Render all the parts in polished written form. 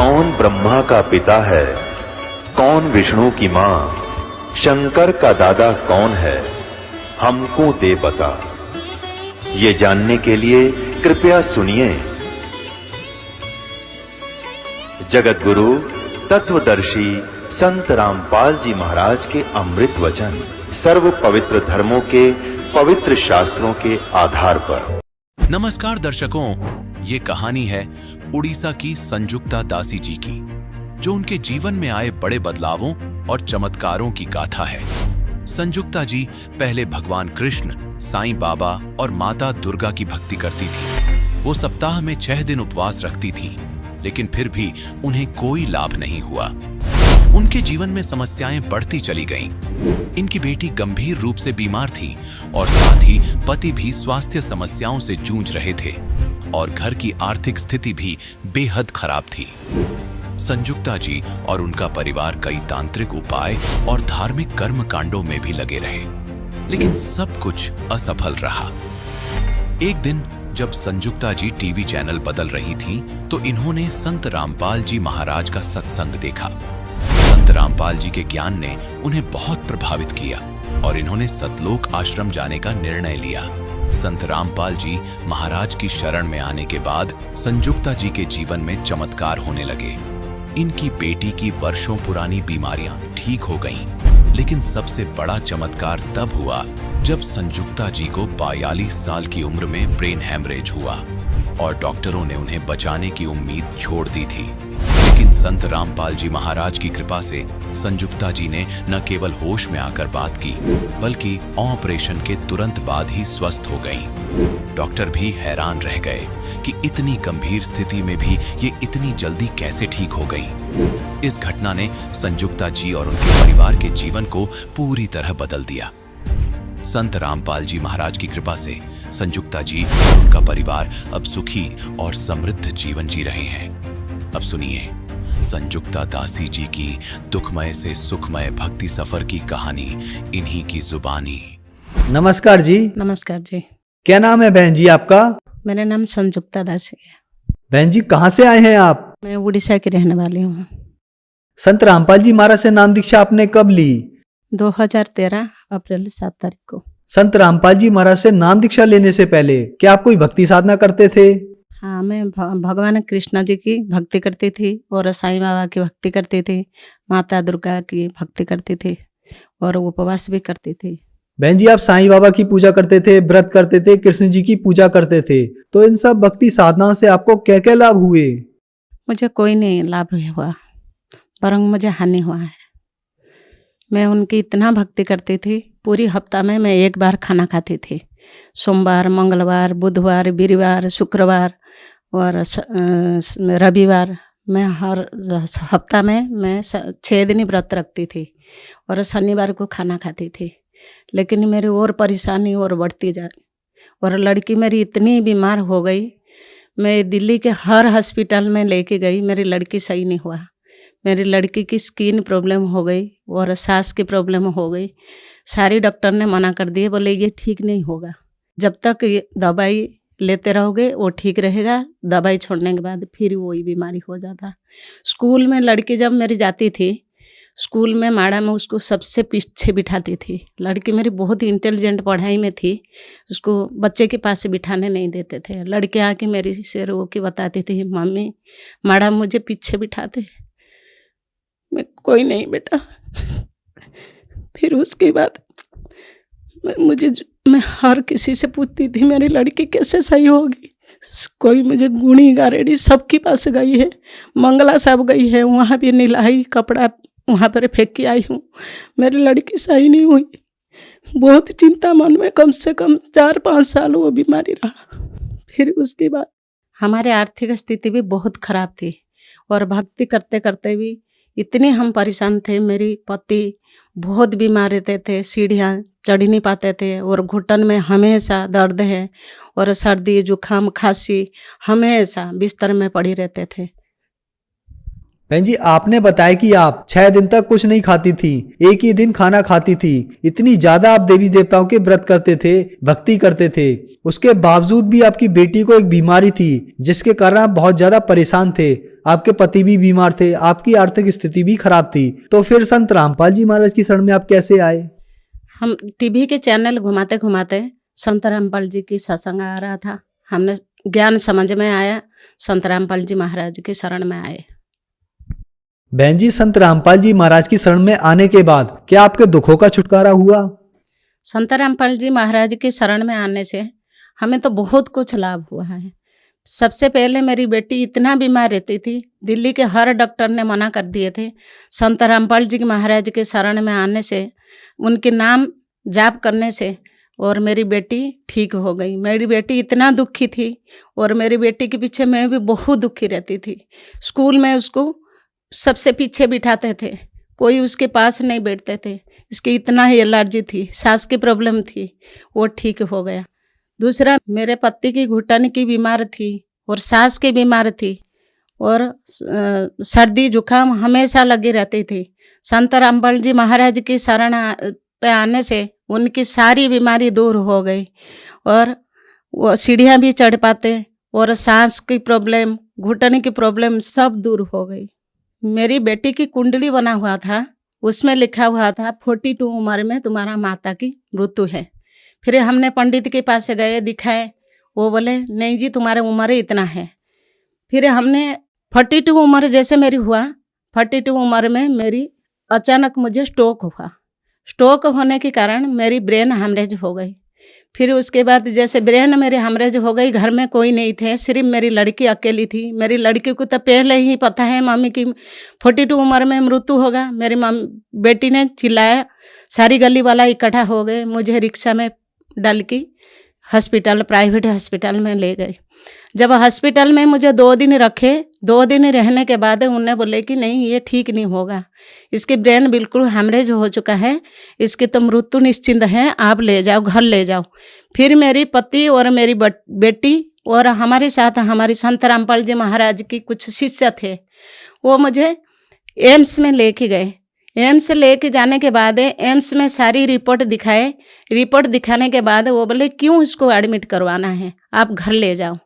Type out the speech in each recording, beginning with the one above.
कौन ब्रह्मा का पिता है, कौन विष्णु की मां, शंकर का दादा कौन है, हमको दे बता। ये जानने के लिए कृपया सुनिए। जगत गुरु तत्वदर्शी संत रामपाल जी महाराज के अमृत वचन सर्व पवित्र धर्मों के पवित्र शास्त्रों के आधार पर। नमस्कार दर्शकों, ये कहानी है उड़ीसा की संजुक्ता दासी जी की, जो उनके जीवन में आए बड़े बदलावों और चमत्कारों की गाथा है। संजुक्ता जी पहले भगवान कृष्ण, साईं बाबा और माता दुर्गा की भक्ति करती थी। वो सप्ताह में 6 दिन उपवास रखती थी, लेकिन फिर भी उन्हें कोई लाभ नहीं हुआ। उनके जीवन में समस्याएं बढ़ती चली गईं। इनकी बेटी गंभीर रूप से बीमार थी और साथ ही पति भी स्वास्थ्य समस्याओं से जूझ रहे थे और घर की आर्थिक स्थिति भी बेहद खराब थी। संजुक्ता जी और उनका परिवार कई तांत्रिक उपाय और धार्मिक कर्म कांडों में भी लगे रहे, लेकिन सब कुछ असफल रहा। एक दिन जब संजुक्ता जी टीवी चैनल बदल रही थी, तो इन्होंने संत रामपाल जी महाराज का सत्संग देखा। संत रामपाल जी के ज्ञान ने उन्हें बहुत प्रभावित किया और इन्होंने सतलोक आश्रम जाने का निर्णय लिया। संत रामपाल जी महाराज की शरण में आने के बाद संजुक्ता जी के जीवन में चमत्कार होने लगे। इनकी बेटी की वर्षों पुरानी बीमारियां ठीक हो गईं, लेकिन सबसे बड़ा चमत्कार तब हुआ जब संजुक्ता जी को 42 साल की उम्र में ब्रेन हैमरेज हुआ और डॉक्टरों ने उन्हें बचाने की उम्मीद छोड़ दी थी। लेकिन संत रामपाल जी महाराज की कृपा से संजुक्ता जी ने न केवल होश में आकर बात की, बल्कि ऑपरेशन के तुरंत बाद ही स्वस्थ हो गईं। डॉक्टर भी हैरान रह गए कि इतनी गंभीर स्थिति में भी ये इतनी जल्दी कैसे ठीक हो गईं। इस घटना ने संजुक्ता जी और उनके परिवार के जीवन को पूरी तरह बदल दिया। संत रामपाल जी महाराज की कृपा से संजुक्ता जी और उनका परिवार अब सुखी और समृद्ध जीवन जी रहे हैं। अब सुनिए संजुक्ता दासी जी की दुखमय से सुखमय भक्ति सफर की कहानी इन्हीं की जुबानी। नमस्कार जी। नमस्कार जी। क्या नाम है बहन जी आपका? मेरा नाम संजुक्ता दासी है। बहन जी कहाँ से आए हैं आप? मैं उड़ीसा की रहने वाली हूँ। संत रामपाल जी महाराज से नाम दीक्षा आपने कब ली? 2013 अप्रैल 7 तारीख को। संत रामपाल जी महाराज से नाम दीक्षा लेने से पहले क्या आप कोई भक्ति साधना करते थे? हाँ, मैं भगवान कृष्ण जी की भक्ति करती थी और साईं बाबा की भक्ति करती थी, माता दुर्गा की भक्ति करती थी और उपवास भी करती थी। बहन जी आप साईं बाबा की पूजा करते थे, व्रत करते थे, कृष्ण जी की पूजा करते थे, तो इन सब भक्ति साधनाओं से आपको क्या क्या लाभ हुए? मुझे कोई नहीं लाभ हुआ, बरंग मुझे हानि हुआ है। मैं उनकी इतना भक्ति करती थी, पूरी हफ्ता में मैं 1 बार खाना खाती थी। सोमवार, मंगलवार, बुधवार, वीरवार, शुक्रवार और रविवार। मैं हर हफ्ता में मैं 6 दिन व्रत रखती थी और शनिवार को खाना खाती थी। लेकिन मेरी और परेशानी और बढ़ती जा रही और लड़की मेरी इतनी बीमार हो गई, मैं दिल्ली के हर हॉस्पिटल में लेके गई, मेरी लड़की सही नहीं हुआ। मेरी लड़की की स्किन प्रॉब्लम हो गई और सांस की प्रॉब्लम हो गई। सारी डॉक्टर ने मना कर दिए, बोले ये ठीक नहीं होगा, जब तक ये दवाई लेते रहोगे वो ठीक रहेगा, दवाई छोड़ने के बाद फिर वही बीमारी हो जाता। स्कूल में लड़की जब मेरी जाती थी, स्कूल में मैडम उसको सबसे पीछे बिठाती थी। लड़की मेरी बहुत इंटेलिजेंट पढ़ाई में थी, उसको बच्चे के पास से बिठाने नहीं देते थे। लड़के आके मेरी से रो के बताती थी, मम्मी मैडम मुझे पीछे बिठाते। मैं कोई नहीं बेटा। फिर उसके बाद मैं हर किसी से पूछती थी मेरी लड़की कैसे सही होगी। कोई मुझे गुणी गारेडी सबके पास गई है, मंगला साहब गई है, वहाँ भी नीलाई कपड़ा वहाँ पर फेंक के आई हूँ, मेरी लड़की सही नहीं हुई। बहुत चिंता मन में, कम से कम 4-5 साल वो बीमारी रहा। फिर उसके बाद हमारी आर्थिक स्थिति भी बहुत खराब थी और भक्ति करते करते भी इतने हम परेशान थे। मेरी पति बहुत बीमार रहते थे, सीढ़ियाँ चढ़ नहीं पाते थे और घुटन में हमेशा दर्द है और सर्दी जुकाम खांसी, हमेशा बिस्तर में पड़ी रहते थे। बहन जी आपने बताया कि आप 6 दिन तक कुछ नहीं खाती थी, एक ही दिन खाना खाती थी। इतनी ज्यादा आप देवी देवताओं के व्रत करते थे, भक्ति करते थे, उसके बावजूद भी आपकी बेटी को एक बीमारी थी जिसके कारण आप बहुत ज्यादा परेशान थे। आपके पति भी बीमार थे, आपकी आर्थिक स्थिति भी खराब थी, तो फिर संत रामपाल जी महाराज की शरण में आप कैसे आए? हम टीवी के चैनल घुमाते घुमाते संत रामपाल जी की सत्संग आ रहा था, हमने ज्ञान समझ में आया, संत रामपाल जी महाराज की शरण में आए। बहन जी, संत रामपाल जी महाराज की शरण में आने के बाद क्या आपके दुखों का छुटकारा हुआ? संत रामपाल जी महाराज की शरण में आने से हमें तो बहुत कुछ लाभ हुआ है। सबसे पहले मेरी बेटी इतना बीमार रहती थी, दिल्ली के हर डॉक्टर ने मना कर दिए थे। संत रामपाल जी महाराज के शरण में आने से, उनके नाम जाप करने से और मेरी बेटी ठीक हो गई। मेरी बेटी इतना दुखी थी और मेरी बेटी के पीछे मैं भी बहुत दुखी रहती थी। स्कूल में उसको सबसे पीछे बिठाते थे, कोई उसके पास नहीं बैठते थे। इसकी इतना ही एलर्जी थी, सांस की प्रॉब्लम थी, वो ठीक हो गया। दूसरा, मेरे पति की घुटन की बीमार थी और सांस की बीमार थी और सर्दी जुकाम हमेशा लगी रहती थी। संत रामपाल जी महाराज की शरण पे आने से उनकी सारी बीमारी दूर हो गई और वो सीढ़ियाँ भी चढ़ पाते और सांस की प्रॉब्लम, घुटन की प्रॉब्लम सब दूर हो गई। मेरी बेटी की कुंडली बना हुआ था, उसमें लिखा हुआ था 42 उम्र में तुम्हारा माता की मृत्यु है। फिर हमने पंडित के पास गए, दिखाए, वो बोले नहीं जी तुम्हारा उम्र इतना है। फिर हमने 42 उम्र जैसे मेरी हुआ, 42 उम्र में मेरी अचानक मुझे स्ट्रोक हुआ। स्ट्रोक होने के कारण मेरी ब्रेन हैमरेज हो गई। फिर उसके बाद जैसे ब्रेन मेरे हैमरेज हो गई, घर में कोई नहीं थे, सिर्फ मेरी लड़की अकेली थी। मेरी लड़की को तो पहले ही पता है मम्मी की 42 उम्र में मृत्यु होगा। मेरी बेटी ने चिल्लाया, सारी गली वाला इकट्ठा हो गए, मुझे रिक्शा में डाल के हॉस्पिटल, प्राइवेट हॉस्पिटल में ले गए। जब हॉस्पिटल में मुझे 2 दिन रखे, 2 दिन रहने के बाद उन्होंने बोले कि नहीं ये ठीक नहीं होगा, इसकी ब्रेन बिल्कुल हैमरेज हो चुका है, इसकी तो मृत्यु निश्चिंत है, आप ले जाओ, घर ले जाओ। फिर मेरी पति और मेरी बेटी और हमारे साथ हमारी संत रामपाल जी महाराज की कुछ शिष्य थे, वो मुझे एम्स में लेके गए। एम्स लेके जाने के बाद एम्स में सारी रिपोर्ट दिखाए। रिपोर्ट दिखाने के बाद वो बोले क्यों इसको एडमिट करवाना है, आप घर ले जाओ।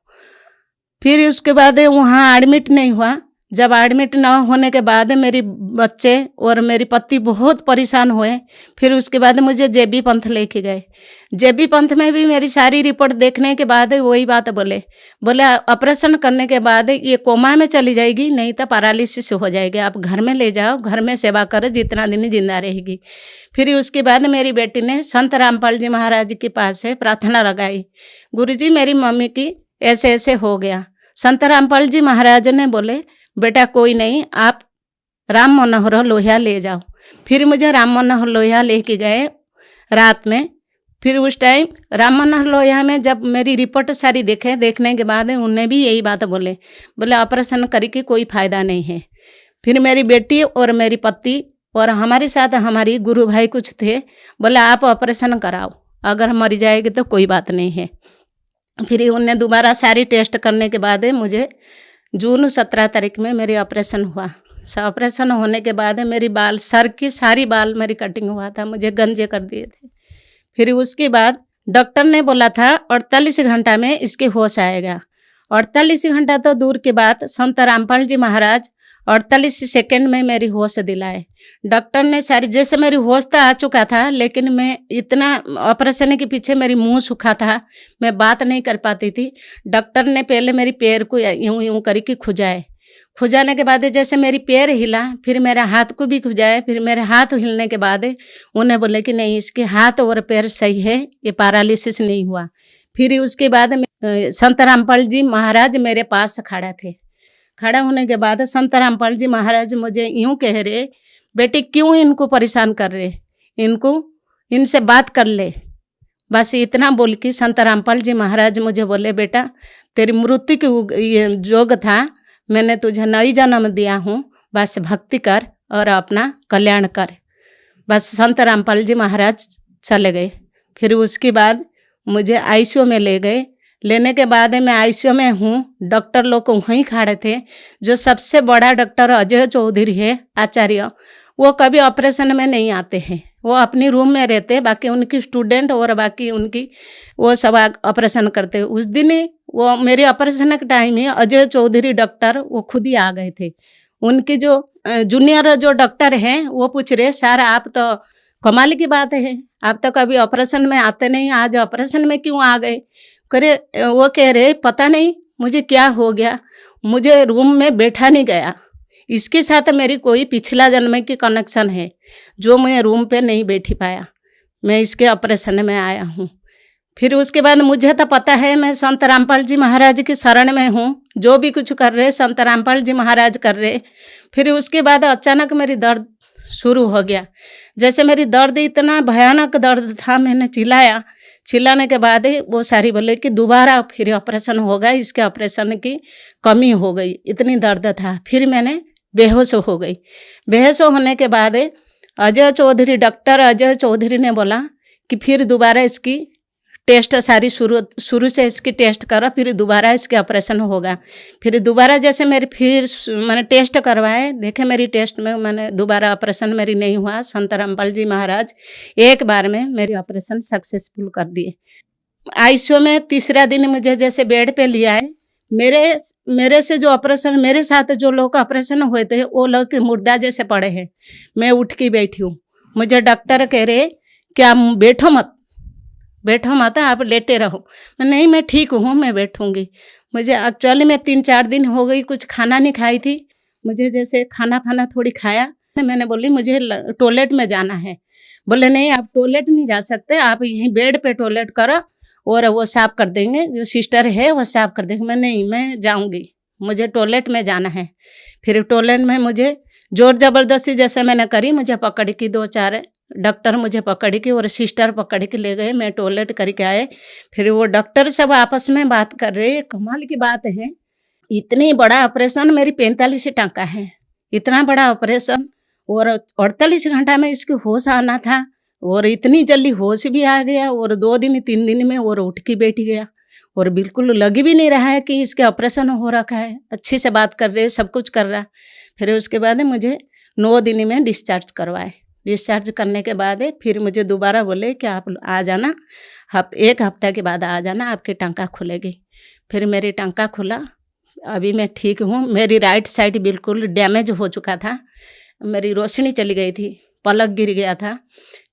फिर उसके बाद वहाँ एडमिट नहीं हुआ। जब एडमिट ना होने के बाद मेरी बच्चे और मेरी पति बहुत परेशान हुए। फिर उसके बाद मुझे जेबी पंथ लेके गए। जेबी पंथ में भी मेरी सारी रिपोर्ट देखने के बाद वही बात बोले ऑपरेशन करने के बाद ये कोमा में चली जाएगी, नहीं तो पैरालिसिस हो जाएगी, आप घर में ले जाओ, घर में सेवा करो, जितना दिन जिंदा रहेगी। फिर उसके बाद मेरी बेटी ने संत रामपाल जी महाराज के पास से प्रार्थना लगाई, गुरुजी मेरी मम्मी की ऐसे ऐसे हो गया। संत रामपाल जी महाराज ने बोले बेटा कोई नहीं, आप राम मनोहर लोहिया ले जाओ। फिर मुझे राम मनोहर लोहिया लेके गए रात में। फिर उस टाइम राम मनोहर लोहिया में जब मेरी रिपोर्ट सारी देखने के बाद उन्हें भी यही बात बोले ऑपरेशन करके कोई फ़ायदा नहीं है। फिर मेरी बेटी और मेरी पति और हमारे साथ हमारी गुरु भाई कुछ थे, बोले आप ऑपरेशन कराओ, अगर मर जाएगी तो कोई बात नहीं है। फिर उन्हें दोबारा सारी टेस्ट करने के बाद मुझे जून 17 तारीख में मेरी ऑपरेशन हुआ। ऑपरेशन होने के बाद मेरी बाल, सर की सारी बाल मेरी कटिंग हुआ था, मुझे गंजे कर दिए थे। फिर उसके बाद डॉक्टर ने बोला था 48 घंटा में इसके होश आएगा। 48 घंटा तो दूर की बात, संत रामपाल जी महाराज 48 सेकंड में मेरी होश दिलाए। डॉक्टर ने सारी, जैसे मेरी होश तो आ चुका था, लेकिन मैं इतना ऑपरेशन के पीछे मेरी मुंह सूखा था, मैं बात नहीं कर पाती थी। डॉक्टर ने पहले मेरी पैर को यूं यूं करके खुजाए। खुजाने के बाद जैसे मेरी पैर हिला, फिर मेरे हाथ को भी खुजाए। फिर मेरे हाथ हिलने के बाद उन्हें बोले कि नहीं, इसके हाथ और पैर सही है, ये पैरालिसिस नहीं हुआ। फिर उसके बाद संत रामपाल जी महाराज मेरे पास खड़ा थे। खड़ा होने के बाद संत रामपाल जी महाराज मुझे यूं कह रहे, बेटी क्यों इनको परेशान कर रहे, इनसे बात कर ले। बस इतना बोल के संत रामपाल जी महाराज मुझे बोले बेटा तेरी मृत्यु की योग था, मैंने तुझे नई जन्म दिया हूँ, बस भक्ति कर और अपना कल्याण कर। बस संत रामपाल जी महाराज चले गए। फिर उसके बाद मुझे आईसीयू में ले गए। लेने के बाद मैं आईसीयू में हूँ, डॉक्टर लोग वहीं खड़े थे। जो सबसे बड़ा डॉक्टर अजय चौधरी है आचार्य, वो कभी ऑपरेशन में नहीं आते हैं, वो अपनी रूम में रहते, बाकी उनकी स्टूडेंट और बाकी उनकी वो सब ऑपरेशन करते। उस दिन वो मेरे ऑपरेशन के टाइम में अजय चौधरी डॉक्टर वो खुद ही आ गए थे। उनके जो जूनियर जो डॉक्टर हैं वो पूछ रहे, सर आप तो कमाल की बात है, आप तो कभी ऑपरेशन में आते नहीं, आज ऑपरेशन में क्यों आ गए? करे वो कह रहे पता नहीं मुझे क्या हो गया, मुझे रूम में बैठा नहीं गया, इसके साथ मेरी कोई पिछला जन्म की कनेक्शन है जो मैं रूम पे नहीं बैठी पाया, मैं इसके ऑपरेशन में आया हूँ। फिर उसके बाद मुझे तो पता है मैं संत रामपाल जी महाराज की शरण में हूँ, जो भी कुछ कर रहे संत रामपाल जी महाराज कर रहे। फिर उसके बाद अचानक मेरी दर्द शुरू हो गया। जैसे मेरी दर्द इतना भयानक दर्द था, मैंने चिल्लाने के बाद वो सारी बोले कि दोबारा फिर ऑपरेशन होगा, इसके ऑपरेशन की कमी हो गई, इतनी दर्द था। फिर मैंने बेहोश हो गई। बेहोश होने के बाद डॉक्टर अजय चौधरी ने बोला कि फिर दोबारा इसकी टेस्ट सारी शुरू से इसकी टेस्ट करो, फिर दोबारा इसके ऑपरेशन होगा। फिर दोबारा जैसे मैंने टेस्ट करवाए, देखे मेरी टेस्ट में मैंने दोबारा ऑपरेशन मेरी नहीं हुआ। संत रामपाल जी महाराज एक बार में मेरी ऑपरेशन सक्सेसफुल कर दिए। आईसीयू में तीसरा दिन मुझे जैसे बेड पे लिया है, मेरे से जो ऑपरेशन, मेरे साथ जो लोग ऑपरेशन हुए थे वो लोग मुर्दा जैसे पड़े हैं। मैं उठ के बैठी हूँ, मुझे डॉक्टर कह रहे क्या बैठो मत, आप लेटे रहो। नहीं मैं ठीक हूँ, मैं बैठूंगी। मुझे एक्चुअली मैं 3-4 दिन हो गई कुछ खाना नहीं खाई थी। मुझे जैसे खाना थोड़ी खाया, मैंने बोली मुझे टॉयलेट में जाना है। बोले नहीं आप टॉयलेट नहीं जा सकते, आप यहीं बेड पे टॉयलेट करो और वो साफ कर देंगे, जो सिस्टर है वो साफ कर देंगे। मैं जाऊँगी, मुझे टॉयलेट में जाना है। फिर टॉयलेट में मुझे जोर ज़बरदस्ती जैसे मैंने करी, मुझे पकड़ के 2-4 डॉक्टर मुझे पकड़ के और सिस्टर पकड़ के ले गए। मैं टॉयलेट करके आए। फिर वो डॉक्टर सब आपस में बात कर रहे। कमाल की बात है, इतनी बड़ा ऑपरेशन, मेरी 45 टाँका है, इतना बड़ा ऑपरेशन, और 48 घंटा में इसकी होश आना था, और इतनी जल्दी होश भी आ गया, और 2-3 दिन में और उठ के बैठ गया, और बिल्कुल लग भी नहीं रहा है कि इसके ऑपरेशन हो रखा है। अच्छे से बात कर रहे, सब कुछ कर रहा। फिर उसके बाद मुझे 9 दिन में डिस्चार्ज करवाए। डिस्चार्ज करने के बाद फिर मुझे दोबारा बोले कि आप आ जाना, 1 हफ्ता के बाद आ जाना, आपकी टाँका खुलेगी। फिर मेरी टाँका खुला, अभी मैं ठीक हूँ। मेरी राइट साइड बिल्कुल डैमेज हो चुका था, मेरी रोशनी चली गई थी, पलक गिर गया था।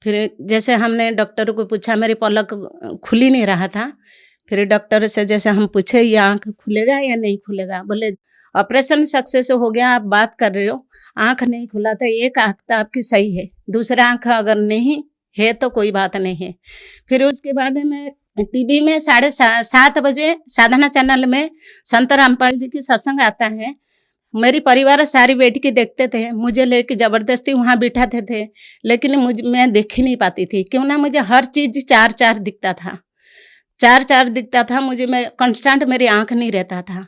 फिर जैसे हमने डॉक्टर को पूछा, मेरी पलक खुली नहीं रहा था। फिर डॉक्टर से जैसे हम पूछे ये आँख खुलेगा या नहीं खुलेगा, बोले ऑपरेशन सक्सेस हो गया, आप बात कर रहे हो, आँख नहीं खुला था, एक आँख तो आपकी सही है, दूसरा आँख अगर नहीं है तो कोई बात नहीं है। फिर उसके बाद मैं टीवी में 7:30 बजे साधना चैनल में संत रामपाल जी की सत्संग आता है, मेरी परिवार सारी बैठ के देखते थे। मुझे लेके ज़बरदस्ती वहाँ बिठाते थे, लेकिन मैं देख ही नहीं पाती थी, क्यों ना मुझे हर चीज़ 4-4 दिखता था, 4-4 दिखता था मुझे। मैं कांस्टेंट मेरी आँख नहीं रहता था।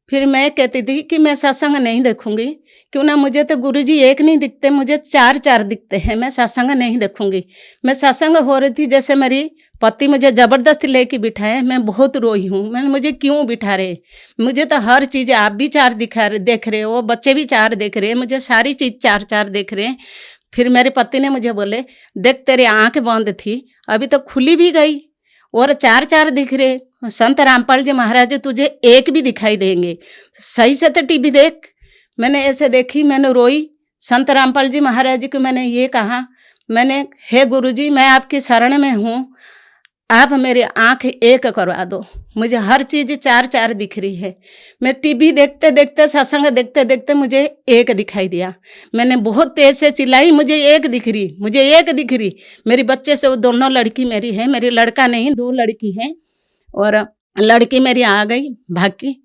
फिर मैं कहती थी कि मैं सत्संग नहीं देखूंगी, क्यों ना मुझे तो गुरुजी एक नहीं दिखते, मुझे 4-4 दिखते हैं, मैं सत्संग नहीं देखूंगी। मैं सत्संग हो रही थी, जैसे मेरी पति मुझे ज़बरदस्ती लेके बिठाए, मैं बहुत रोई हूँ। मैंने मुझे क्यों बिठा रहे, मुझे तो हर चीज़, आप भी 4 देख रहे हो, बच्चे भी 4 देख रहे हैं, मुझे सारी चीज़ 4-4 देख रहे हैं। फिर मेरे पति ने मुझे बोले देख तेरी आँख बंद थी, अभी तो खुली भी गई और 4-4 दिख रहे। संत रामपाल जी महाराज तुझे एक भी दिखाई देंगे, सही से तो टीवी देख। मैंने ऐसे देखी, मैंने रोई। संत रामपाल जी महाराज को मैंने ये कहा, मैंने हे गुरुजी मैं आपकी शरण में हूँ, आप मेरी आँख एक करवा दो, मुझे हर चीज़ 4-4 दिख रही है। मैं टीवी देखते देखते, सत्संग देखते देखते मुझे एक दिखाई दिया। मैंने बहुत तेज से चिल्लाई, मुझे एक दिख रही, मुझे एक दिख रही। मेरी बच्चे से वो दोनों लड़की मेरी है, मेरी लड़का नहीं, 2 लड़की हैं। और लड़की मेरी आ गई भाग की,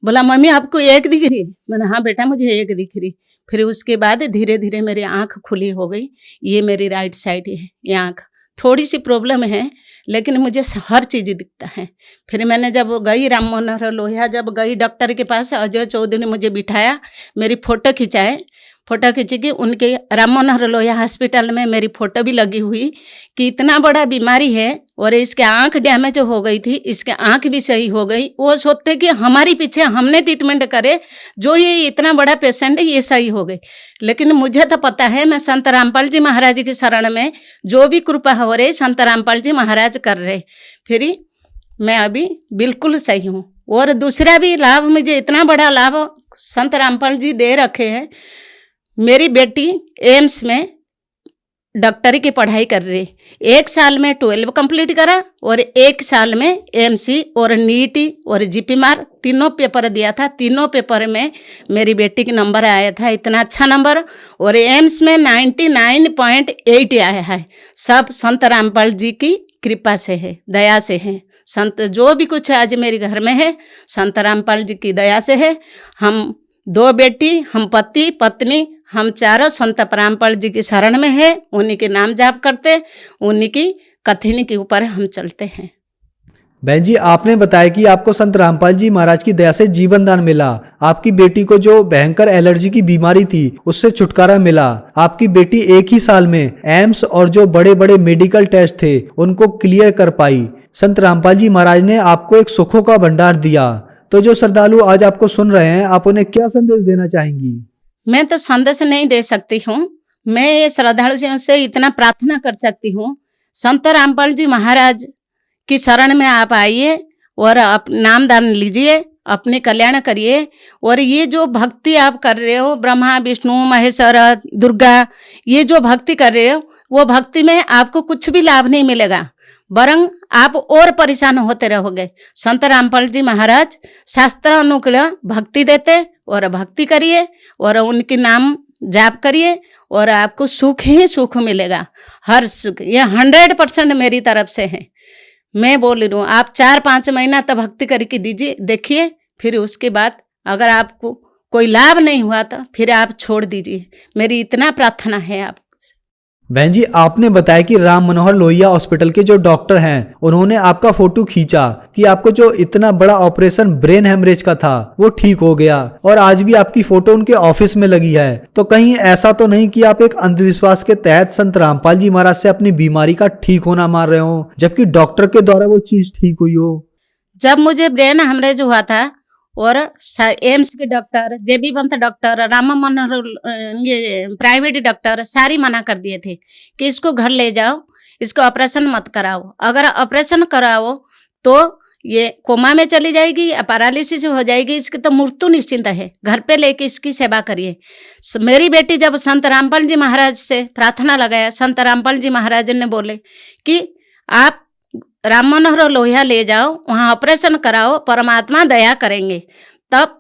बोला मम्मी आपको एक दिख रही? मैंने हाँ बेटा मुझे एक दिख रही। फिर उसके बाद धीरे धीरे मेरी आँख खुली हो गई। ये मेरी राइट साइड है, ये आँख थोड़ी सी प्रॉब्लम है, लेकिन मुझे हर चीज़ दिखता है। फिर मैंने जब गई राम मनोहर लोहिया, जब गई डॉक्टर के पास, अजय चौधरी ने मुझे बिठाया, मेरी फ़ोटो खिंचाए, फ़ोटो खींची कि उनके राम मनोहर लोहिया हॉस्पिटल में मेरी फ़ोटो भी लगी हुई कि इतना बड़ा बीमारी है और इसके आँख डैमेज हो गई थी, इसके आँख भी सही हो गई। वो सोचते कि हमारी पीछे हमने ट्रीटमेंट करे, जो ये इतना बड़ा पेशेंट है ये सही हो गई। लेकिन मुझे तो पता है मैं संत रामपाल जी महाराज की शरण में, जो भी कृपा हो रही संत रामपाल जी महाराज कर रहे। फिर मैं अभी बिल्कुल सही हूँ। और दूसरा भी लाभ, मुझे इतना बड़ा लाभ संत रामपाल जी दे रखे हैं। मेरी बेटी एम्स में डॉक्टरी की पढ़ाई कर रही, 1 साल में 12 कंप्लीट करा और 1 साल में एमसी और नीटी और जीपी मार तीनों पेपर दिया था। तीनों पेपर में मेरी बेटी का नंबर आया था, इतना अच्छा नंबर। और एम्स में 99.8 आया है। सब संत रामपाल जी की कृपा से है, दया से है। संत जो भी कुछ आज मेरे घर में है संत रामपाल जी की दया से है। हम 2 बेटी, हम पति पत्नी, हम चारों संत रामपाल जी की शरण में है। उन्हीं के नाम जाप करते, उन्हीं की कथनी के ऊपर हम चलते हैं। बहन जी, आपने बताया कि आपको संत रामपाल जी महाराज की दया से जीवन दान मिला। आपकी बेटी को जो भयंकर एलर्जी की बीमारी थी उससे छुटकारा मिला। आपकी बेटी 1 ही साल में एम्स और जो बड़े बड़े मेडिकल टेस्ट थे उनको क्लियर कर पाई। संत रामपाल जी महाराज ने आपको एक सुखों का भंडार दिया। तो जो श्रद्धालु आज आपको सुन रहे हैं, आप उन्हें क्या संदेश देना चाहेंगी? मैं तो संदेश नहीं दे सकती हूँ। मैं ये श्रद्धालुओं से इतना प्रार्थना कर सकती हूँ, संत रामपाल जी महाराज की शरण में आप आइए और नाम दान लीजिए, अपने कल्याण करिए। और ये जो भक्ति आप कर रहे हो, ब्रह्मा विष्णु महेश्वर दुर्गा, ये जो भक्ति कर रहे हो, वो भक्ति में आपको कुछ भी लाभ नहीं मिलेगा, वरं आप और परेशान होते रहोगे। संत रामपाल जी महाराज शास्त्र अनुकूल भक्ति देते और भक्ति करिए और उनके नाम जाप करिए और आपको सुख ही सुख मिलेगा, हर सुख। ये 100% मेरी तरफ से है। मैं बोल रही हूँ, आप 4-5 महीना तक भक्ति करके दीजिए, देखिए, फिर उसके बाद अगर आपको कोई लाभ नहीं हुआ तो फिर आप छोड़ दीजिए। मेरी इतना प्रार्थना है आप। बहन जी, आपने बताया कि राम मनोहर लोहिया हॉस्पिटल के जो डॉक्टर हैं उन्होंने आपका फोटो खींचा कि आपको जो इतना बड़ा ऑपरेशन ब्रेन हेमरेज का था वो ठीक हो गया, और आज भी आपकी फोटो उनके ऑफिस में लगी है। तो कहीं ऐसा तो नहीं कि आप एक अंधविश्वास के तहत संत रामपाल जी महाराज से अपनी बीमारी का ठीक होना मान रहे हो, जबकि डॉक्टर के द्वारा वो चीज ठीक हुई हो? जब मुझे ब्रेन हेमरेज हुआ था और एम्स के डॉक्टर, जेबी पंत डॉक्टर, राम मनोहर, ये प्राइवेट डॉक्टर सारी मना कर दिए थे कि इसको घर ले जाओ, इसको ऑपरेशन मत कराओ। अगर ऑपरेशन कराओ तो ये कोमा में चली जाएगी या पैरालिसिस हो जाएगी, इसकी तो मृत्यु निश्चिंत है। घर पे लेके इसकी सेवा करिए। मेरी बेटी जब संत रामपाल जी महाराज से प्रार्थना लगाया, संत रामपाल जी महाराज ने बोले कि आप राम मनोहर लोहिया ले जाओ, वहाँ ऑपरेशन कराओ, परमात्मा दया करेंगे। तब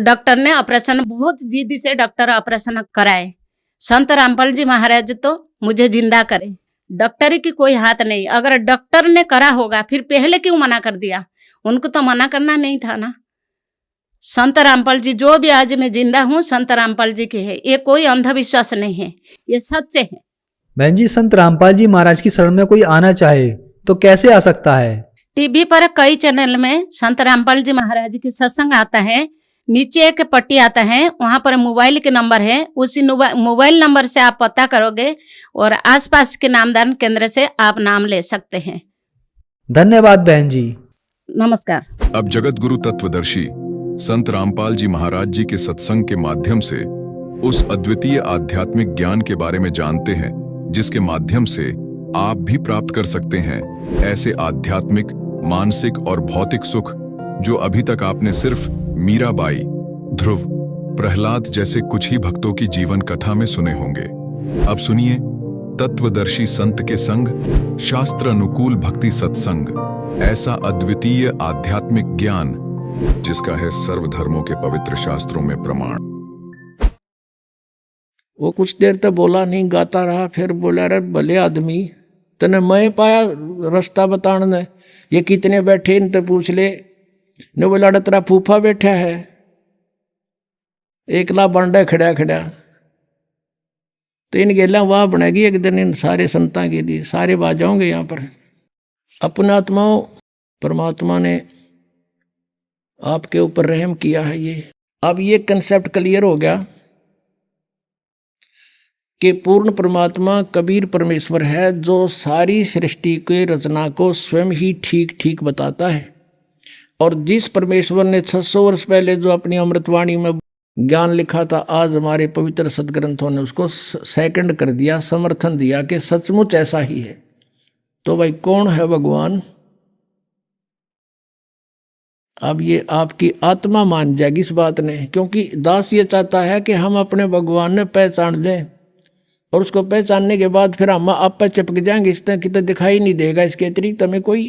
डॉक्टर ने ऑपरेशन, बहुत जिद्दी से डॉक्टर ऑपरेशन कराए। संत रामपाल जी महाराज तो मुझे जिंदा करे, डॉक्टरी की कोई हाथ नहीं। अगर डॉक्टर ने करा होगा फिर पहले क्यों मना कर दिया? उनको तो मना करना नहीं था ना। संत रामपाल जी, जो भी आज मैं जिंदा हूँ संत रामपाल जी के है, ये कोई अंधविश्वास नहीं है, ये सच्चे है। बहन जी, संत रामपाल जी महाराज की शरण में कोई आना चाहे तो कैसे आ सकता है? टीवी पर कई चैनल में संत रामपाल जी महाराज की सत्संग आता है, नीचे एक पट्टी आता है, वहां पर मोबाइल के नंबर है। उसी मोबाइल नंबर से आप पता करोगे और आसपास के नामदान केंद्र से आप नाम ले सकते हैं। धन्यवाद बहन जी। नमस्कार। अब जगत गुरु तत्वदर्शी संत रामपाल जी महाराज जी के सत्संग के माध्यम से उस अद्वितीय आध्यात्मिक ज्ञान के बारे में जानते हैं जिसके माध्यम से आप भी प्राप्त कर सकते हैं ऐसे आध्यात्मिक, मानसिक और भौतिक सुख जो अभी तक आपने सिर्फ मीराबाई, ध्रुव, प्रहलाद जैसे कुछ ही भक्तों की जीवन कथा में सुने होंगे। अब सुनिए तत्वदर्शी संत के संग शास्त्र अनुकूल भक्ति सत्संग, ऐसा अद्वितीय आध्यात्मिक ज्ञान जिसका है सर्वधर्मों के पवित्र शास्त्रों में प्रमाण। वो कुछ देर तक बोला नहीं, गाता रहा। फिर बोला, रे भले आदमी, तने मैं पाया रास्ता बताने, ये कितने बैठे इनसे पूछ ले। ने बोला, तेरा फूफा बैठा है, एकला बंडा खड़ा खड़ा। तो इन गेला वाह बनेगी एक दिन इन सारे संतां के लिए, सारे बाज जाओगे यहाँ पर। अपना आत्माओं, परमात्मा ने आपके ऊपर रहम किया है। ये अब ये कंसेप्ट क्लियर हो गया कि पूर्ण परमात्मा कबीर परमेश्वर है जो सारी सृष्टि के रचना को स्वयं ही ठीक ठीक बताता है। और जिस परमेश्वर ने 600 वर्ष पहले जो अपनी अमृतवाणी में ज्ञान लिखा था, आज हमारे पवित्र सदग्रंथों ने उसको सेकंड कर दिया, समर्थन दिया कि सचमुच ऐसा ही है। तो भाई कौन है भगवान? अब ये आपकी आत्मा मान जाएगी इस बात ने, क्योंकि दास ये चाहता है कि हम अपने भगवान ने पहचान लें, और उसको पहचानने के बाद फिर हम आप पर चिपक जाएंगे, इस तरह की तो दिखाई नहीं देगा, इसके अतिरिक्त हमें कोई।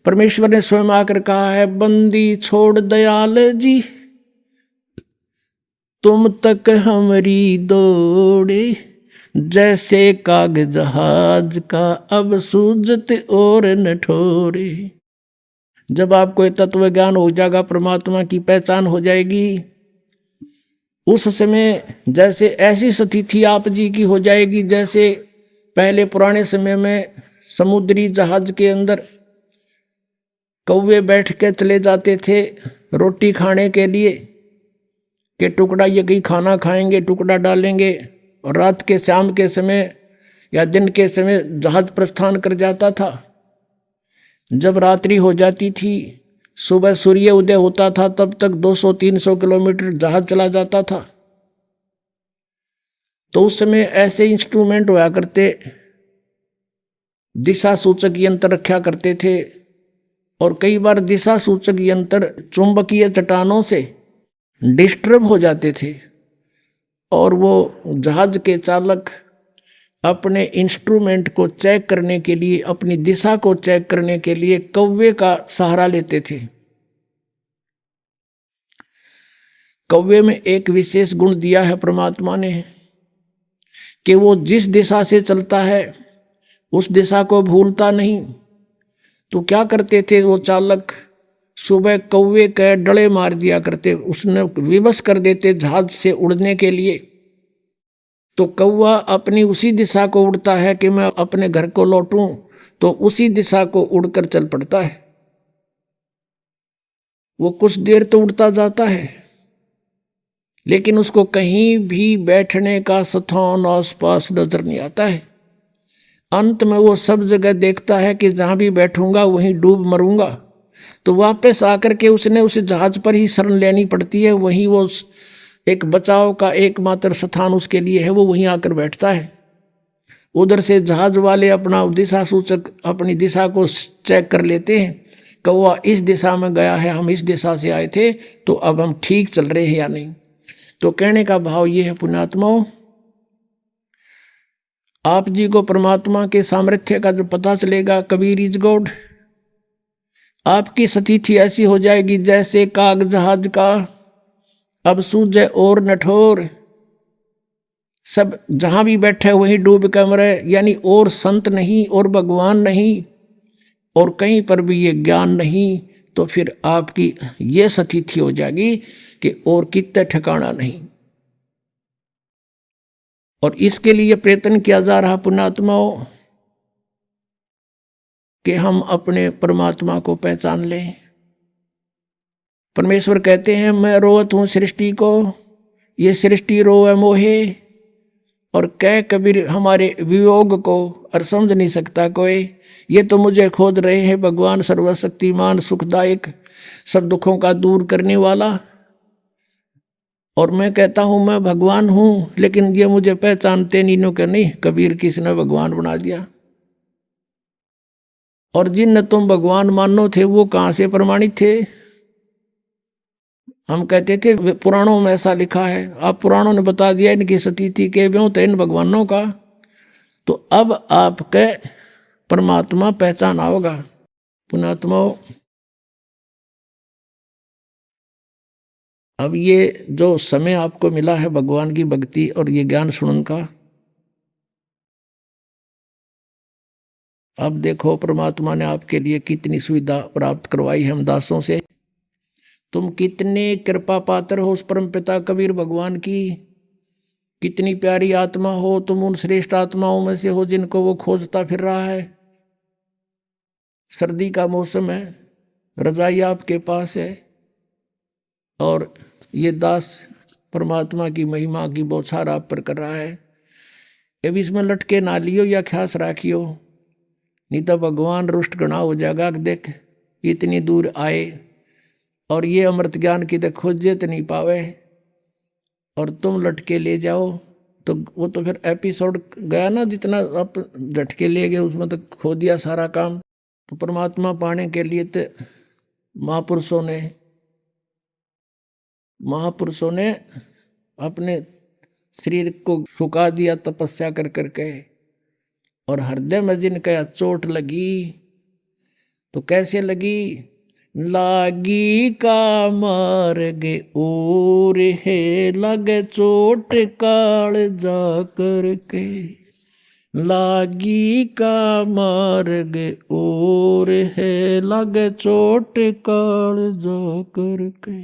परमेश्वर ने स्वयं आकर कहा है, बंदी छोड़ दयाल जी, तुम तक हमारी दौड़े, जैसे काग जहाज का अब सूझत और न ठोरे। जब आपको तत्व ज्ञान हो जाएगा, परमात्मा की पहचान हो जाएगी, उस समय जैसे ऐसी स्थिति आप जी की हो जाएगी जैसे पहले पुराने समय में समुद्री जहाज के अंदर कौवे बैठ के चले जाते थे रोटी खाने के लिए, कि टुकड़ा ये कहीं खाना खाएंगे, टुकड़ा डालेंगे, और रात के शाम के समय या दिन के समय जहाज प्रस्थान कर जाता था। जब रात्रि हो जाती थी, सुबह सूर्य उदय होता था, तब तक 200-300 किलोमीटर जहाज चला जाता था। तो उस समय ऐसे इंस्ट्रूमेंट हुआ करते, दिशा सूचक यंत्र रखा करते थे, और कई बार दिशा सूचक यंत्र चुंबकीय चट्टानों से डिस्टर्ब हो जाते थे, और वो जहाज के चालक अपने इंस्ट्रूमेंट को चेक करने के लिए, अपनी दिशा को चेक करने के लिए कौवे का सहारा लेते थे। कौवे में एक विशेष गुण दिया है परमात्मा ने, कि वो जिस दिशा से चलता है उस दिशा को भूलता नहीं। तो क्या करते थे वो चालक, सुबह कौवे के डले मार दिया करते, उसने विवश कर देते जहाज से उड़ने के लिए। तो कौवा अपनी उसी दिशा को उड़ता है कि मैं अपने घर को लौटूं, तो उसी दिशा को उड़कर चल पड़ता है। वो कुछ देर तो उड़ता जाता है, लेकिन उसको कहीं भी बैठने का स्थान आसपास नजर नहीं आता है। अंत में वो सब जगह देखता है कि जहां भी बैठूंगा वहीं डूब मरूंगा। तो वापस आकर के उसने उस जहाज पर ही शरण लेनी पड़ती है, वहीं वो एक बचाव का एकमात्र स्थान उसके लिए है, वो वहीं आकर बैठता है। उधर से जहाज वाले अपना दिशा सूचक अपनी दिशा को चेक कर लेते हैं, कौवा इस दिशा में गया है, हम इस दिशा से आए थे, तो अब हम ठीक चल रहे हैं या नहीं। तो कहने का भाव ये है पुण्यात्माओं, आप जी को परमात्मा के सामर्थ्य का जो पता चलेगा, कबीर इज गॉड, आपकी स्थिति ऐसी हो जाएगी जैसे काग जहाज का अब सूझे और नठोर। सब जहां भी बैठे वहीं डूब के मरे, यानी और संत नहीं, और भगवान नहीं, और कहीं पर भी ये ज्ञान नहीं, तो फिर आपकी ये स्थिति हो जाएगी कि और कितने ठिकाना नहीं। और इसके लिए प्रयत्न किया जा रहा पुण्यात्माओं कि हम अपने परमात्मा को पहचान लें। परमेश्वर कहते हैं, मैं रोवत हूँ सृष्टि को, ये सृष्टि रोवे मोहे, और कह कबीर हमारे वियोग को, और समझ नहीं सकता कोई, ये तो मुझे खोज रहे हैं भगवान सर्वशक्तिमान सुखदायक सब दुखों का दूर करने वाला। और मैं कहता हूँ मैं भगवान हूँ, लेकिन ये मुझे पहचानते नहीं, नो के नहीं, कबीर किसने भगवान बना दिया। और जिन तुम भगवान मानो थे वो कहाँ से प्रमाणित थे? हम कहते थे पुराणों में ऐसा लिखा है, आप पुराणों ने बता दिया इनकी स्थिति के व्यों थे इन भगवानों का, तो अब आपके परमात्मा पहचान आओगा। पुण्यात्माओं, अब ये जो समय आपको मिला है भगवान की भक्ति और ये ज्ञान सुनने का, अब देखो परमात्मा ने आपके लिए कितनी सुविधा प्राप्त करवाई है हम दासों से। तुम कितने कृपा पात्र हो उस परम पिता कबीर भगवान की, कितनी प्यारी आत्मा हो, तुम उन श्रेष्ठ आत्माओं में से हो जिनको वो खोजता फिर रहा है। सर्दी का मौसम है, रजाई आपके पास है, और ये दास परमात्मा की महिमा की बौछार आप पर कर रहा है। अब इसमें लटके ना लियो या ख्यास राखियो, नहीं तो भगवान रुष्ट गणा हो जाएगा। देख इतनी दूर आए और ये अमृत ज्ञान की तो खोजे तो नहीं पावे, और तुम लटके ले जाओ, तो वो तो फिर एपिसोड गया ना, जितना आप झटके ले गए उसमें तो खो दिया सारा काम। तो परमात्मा पाने के लिए तो महापुरुषों ने महापुरुषों ने अपने शरीर को सुखा दिया तपस्या कर करके, और हृदय में जिनका चोट लगी तो कैसे लगी? लागी का मार्ग और है लगे चोट काल जा करके, लागी का मार्ग और है लगे चोट काल जा करके,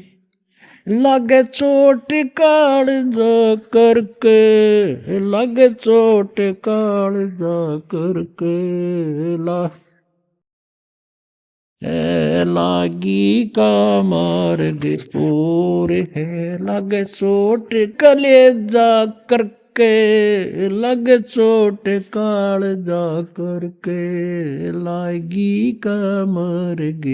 लगे चोट काल जा करके, लगे चोट काल जा करके, लागी का मार्ग और है लगे चोट कलेजा करके, लगे चोट काल जा करके, लागी का मार्ग।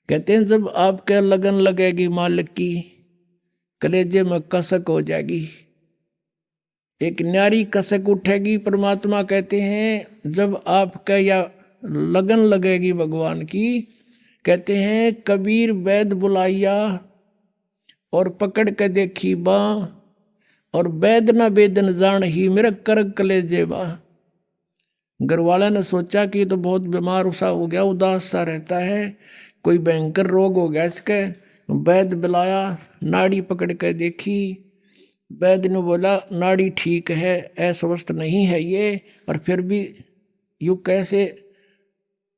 कहते हैं जब आपके लगन लगेगी मालिक की, कलेजे में कसक हो जाएगी, एक न्यारी कसक उठेगी। परमात्मा कहते हैं जब आपका या लगन लगेगी भगवान की, कहते हैं कबीर वैद बुलाइया और पकड़ के देखी बा, और वैद न वेदन जान ही मेरा कर कलेजे बा। घर वाले ने सोचा कि तो बहुत बीमार सा हो गया, उदास सा रहता है, कोई भयंकर रोग हो गया इसके। वैद बुलाया, नाड़ी पकड़ के देखी, वैद्य ने बोला नाड़ी ठीक है, अस्वस्थ नहीं है ये, और फिर भी यू कैसे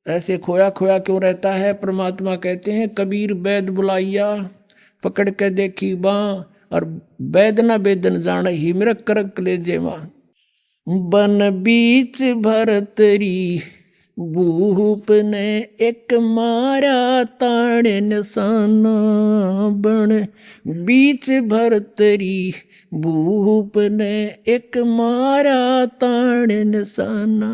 ऐसे खोया खोया क्यों रहता है? परमात्मा कहते हैं कबीर वैद्य बुलाइया पकड़ के देखी बाँ, और वैद्य न वेदन जान ही मेरा करक ले जेवा। बन बीच भरतरी भूप ने एक मारा ताड़ निशाना, बन बीच भरतरी भूप ने एक मारा ताड़ निशाना।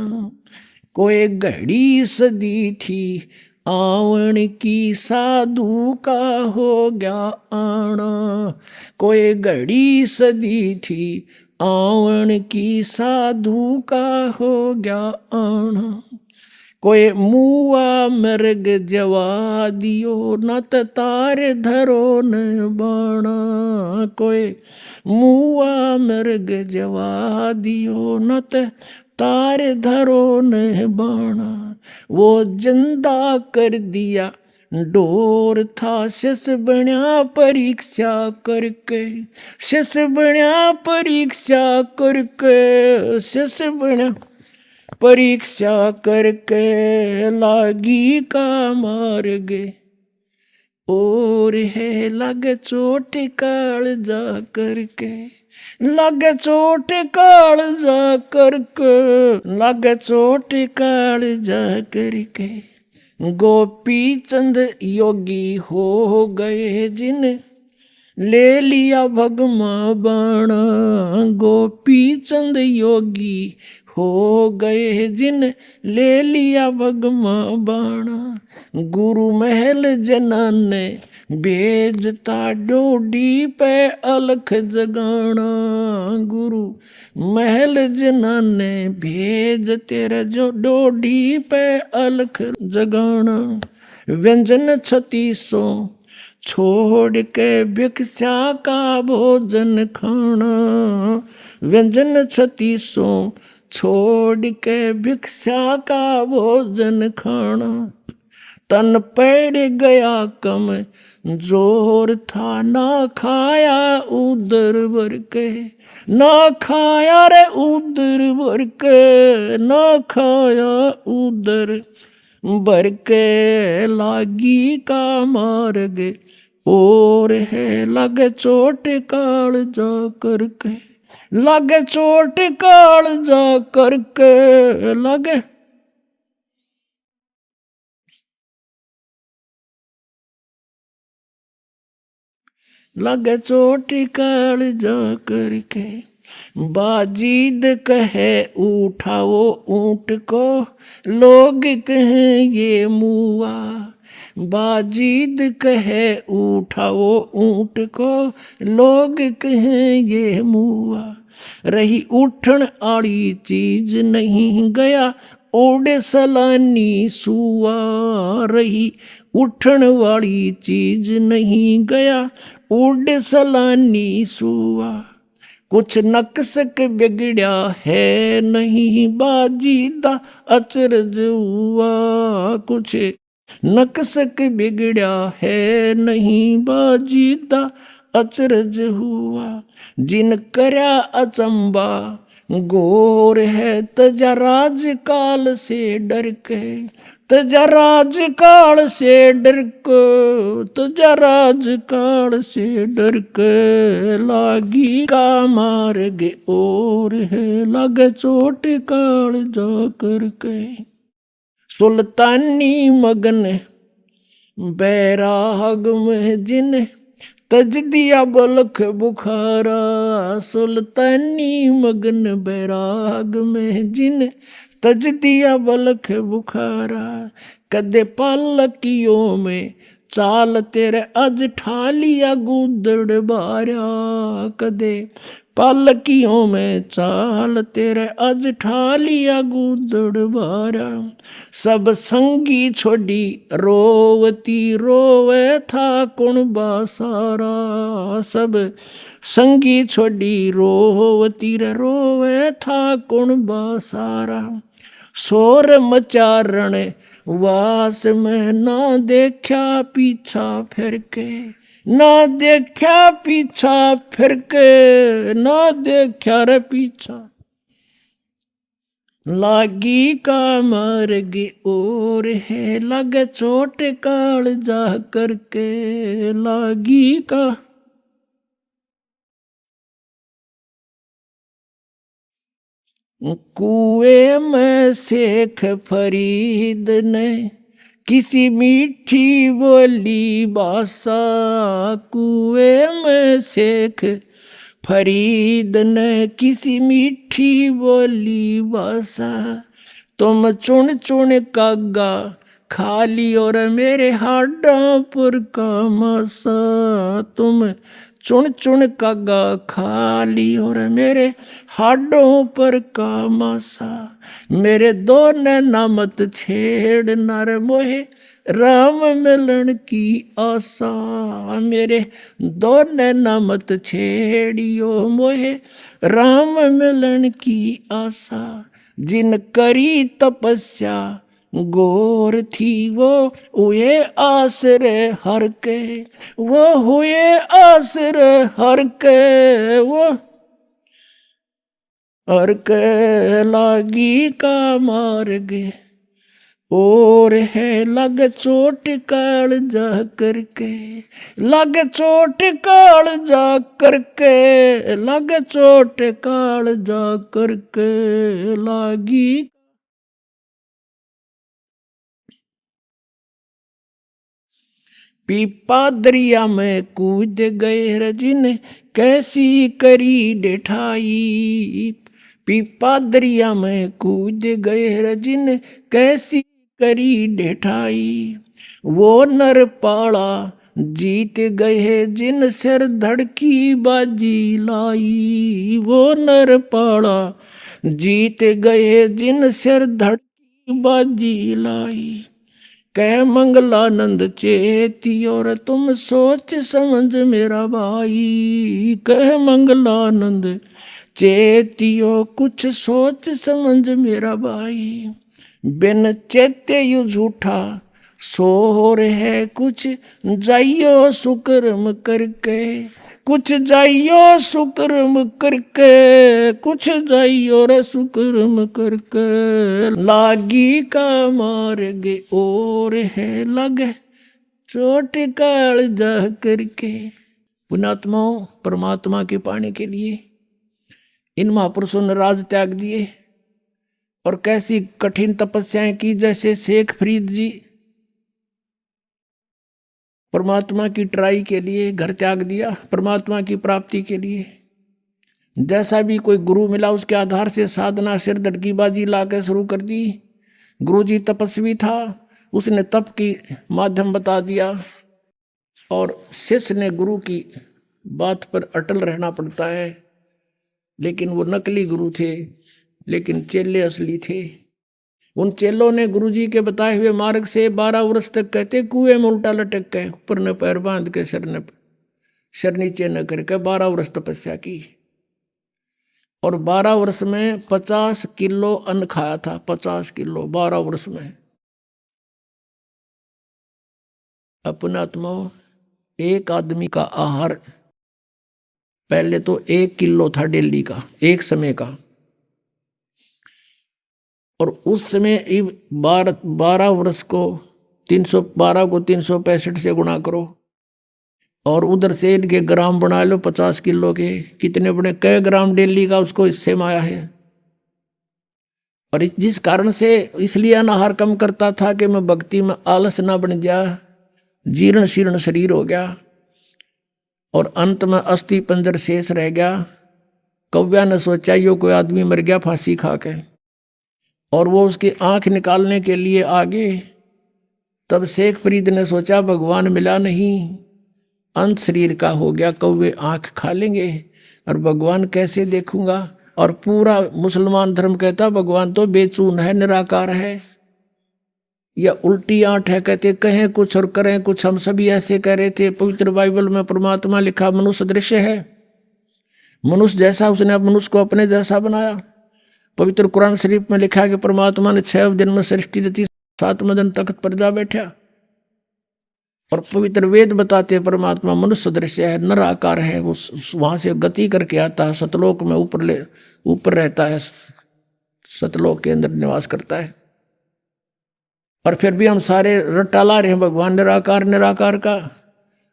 कोई घड़ी सदी थी आवन की, साधु का हो गया आना। कोई घड़ी सदी थी आवन की, साधु का हो गया आना। कोई मुआ मृग जवा दियो, न तार धरो न बाणा। कोई मुआ मृग जवा दियो, न तार धरो न बाणा। वो जिंदा कर दिया डोर था, शिष्य बन्या परीक्षा करके, शिष्य बन्या परीक्षा करके, शिष्य बन्या परीक्षा करके, लागी का मार्ग और है लगे चोट काल जा करके, लगे चोट काल जा करके, लगे चोट काल जा करके। गोपी चंद योगी हो गए जिन ले लिया भगमा बाणा। गोपी चंद योगी हो गए जिन ले लिया भगमा बाणा। गुरु महल जना ने भेजता डोडी पे अलख जगाना। गुरु महल जना ने भेज तेरा जो डोडी पे अलख जगाना। व्यंजन 3600 छोड़ के भिक्षा का भोजन खाना। व्यंजन 3600 छोड़ के भिक्षा का भोजन खाना। तन पड़ गया कम जोर था, ना खाया उदर भर के, ना खाया रे उदर भर के, ना खाया उदर भर के। लागी का मार्ग और है लगे चोट काल जा करके, लगे चोट काल जा करके, लगे लगे चोट काल जा करके। बाजीद कहे उठाओ ऊंट को, लोग कहें ये मुआ। बाजीद कहे उठाओ ऊंट को, लोग कहें ये मुआ। रही उठन आड़ी चीज नहीं, गया ओढ़े सलानी सुआ रही, उठन वाली चीज नहीं गया, ओढ़े सलानी सुआ। कुछ नक्सक बिगड़या है नहीं, बाजीदा अचरज हुआ। कुछ नक्सक बिगड़या है नहीं, बाजीदा अचरज हुआ। जिन करया अचंबा गोर है, तजा राज काल से डर के, तजा राज काल से डर के, तजा राज काल से डर के। लागी का मार्ग और है, लगे चोट काल जा करके। सुल्तानी मगन बैराग में जिन तज दिया बलख बुखारा, सुल्तानी मगन बैराग में जिन तज दिया बलख बुखारा। कदे पालकियों में चाल तेरे अज ठालिया गुदड़ बारा, कदे पालकियों में चाल तेरे अज ठालिया गुदड़ बारा। सब संगी छोड़ी रोवती रोवे था कुण बासारा, सब संगी छोड़ी रोवती रोवे था कुण बासारा। शोर मचारण वास में ना देखा पीछा फिर के, ना देखा पीछा फिर के, ना देखा रे पीछा। लागी का मार्ग और है, लगे चोट काल जा करके। लागी का कुएं में शेख फरीद ने किसी मीठी बोली बासा, कुएं में शेख फरीद ने किसी मीठी बोली बासा। तुम चुन चुन कागा खाली और मेरे हाडों पर का मासा, तुम चुन चुन कागा खाली और मेरे हाडों पर का मासा। मेरे दो नैना मत छेड़ नर मोहे राम मिलन की आशा, मेरे दो नैना मत छेड़ियो मोहे राम मिलन की आशा। जिन करी तपस्या गोर थी वो हुए आसरे हर के, वो हुए आसरे हर के, वो हर के। लागी का मार्ग और है, लग चोट काल जा करके, लग चोट काल जा करके, लग चोट काल जा करके। लागी पीपा दरिया में कूद गए रजिन कैसी करी डेठाई, पीपा दरिया में कूद गए रजिन कैसी करी डेठाई। वो नर पाड़ा जीत गए जिन सिर धड़की बाजी लाई, वो नर पाड़ा जीत गए जिन सिर धड़की बाजी लाई। कह मंगलानंद चेती और तुम सोच समझ मेरा भाई, कह मंगलानंद चेतियो कुछ सोच समझ मेरा भाई। बिन चेते यू झूठा शोर है, कुछ जाइयो सुकर्म करके, कुछ जाइयो सुकर्म करके, कुछ जाइयो रे सुकर्म करके। लागी का मार्ग और है, लगे चोट काल जा करके। पुण्यात्माओं, परमात्मा के पाने के लिए इन महापुरुषों ने राज त्याग दिए और कैसी कठिन तपस्याएं की। जैसे शेख फरीद जी परमात्मा की ट्राई के लिए घर त्याग दिया, परमात्मा की प्राप्ति के लिए। जैसा भी कोई गुरु मिला उसके आधार से साधना सिर धड़कीबाजी ला के शुरू कर दी। गुरु जी तपस्वी था, उसने तप की माध्यम बता दिया और शिष्य ने गुरु की बात पर अटल रहना पड़ता है। लेकिन वो नकली गुरु थे, लेकिन चेले असली थे। उन चेलों ने गुरुजी के बताए हुए मार्ग से 12 वर्ष तक कहते कुएं में उल्टा लटक के ऊपर न पैर बांध के सिर नीचे न करके 12 वर्ष तपस्या की। और 12 वर्ष में 50 किलो अन्न खाया था, 50 किलो 12 वर्ष में। अपना आत्मा एक आदमी का आहार पहले तो 1 किलो था डेली का, एक समय का। और उस समय 12 वर्ष को 312 को 365 से गुणा करो और उधर से इनके ग्राम बना लो 50 किलो के, कितने बड़े कई ग्राम डेली का उसको हिस्से में आया है। और जिस कारण से इसलिए अनाहार कम करता था कि मैं भक्ति में आलस ना बन जा, जीर्ण शीर्ण शरीर हो गया और अंत में अस्थि पंजर शेष रह गया। कव्या ने सोचा यो कोई आदमी मर गया फांसी खा के, और वो उसकी आंख निकालने के लिए आगे। तब शेख फरीद ने सोचा भगवान मिला नहीं, अंत शरीर का हो गया, कौवे आंख खा लेंगे और भगवान कैसे देखूंगा। और पूरा मुसलमान धर्म कहता भगवान तो बेचून है, निराकार है, या उल्टी आंट है। कहते कहें कुछ और करें कुछ, हम सभी ऐसे कह रहे थे। पवित्र बाइबल में परमात्मा लिखा मनुष्य दृश्य है, मनुष्य जैसा उसने मनुष्य को अपने जैसा बनाया। पवित्र कुरान शरीफ में लिखा कि परमात्मा ने 6 दिन में सृष्टि रची, 7वें दिन तख्त पर जा बैठा। और पवित्र वेद बताते परमात्मा मनुष्य दृश्य है, निराकार है, वो वहां से गति करके आता है, सतलोक में ऊपर रहता है, सतलोक के अंदर निवास करता है। और फिर भी हम सारे रट्टा ला रहे हैं भगवान निराकार निराकार का।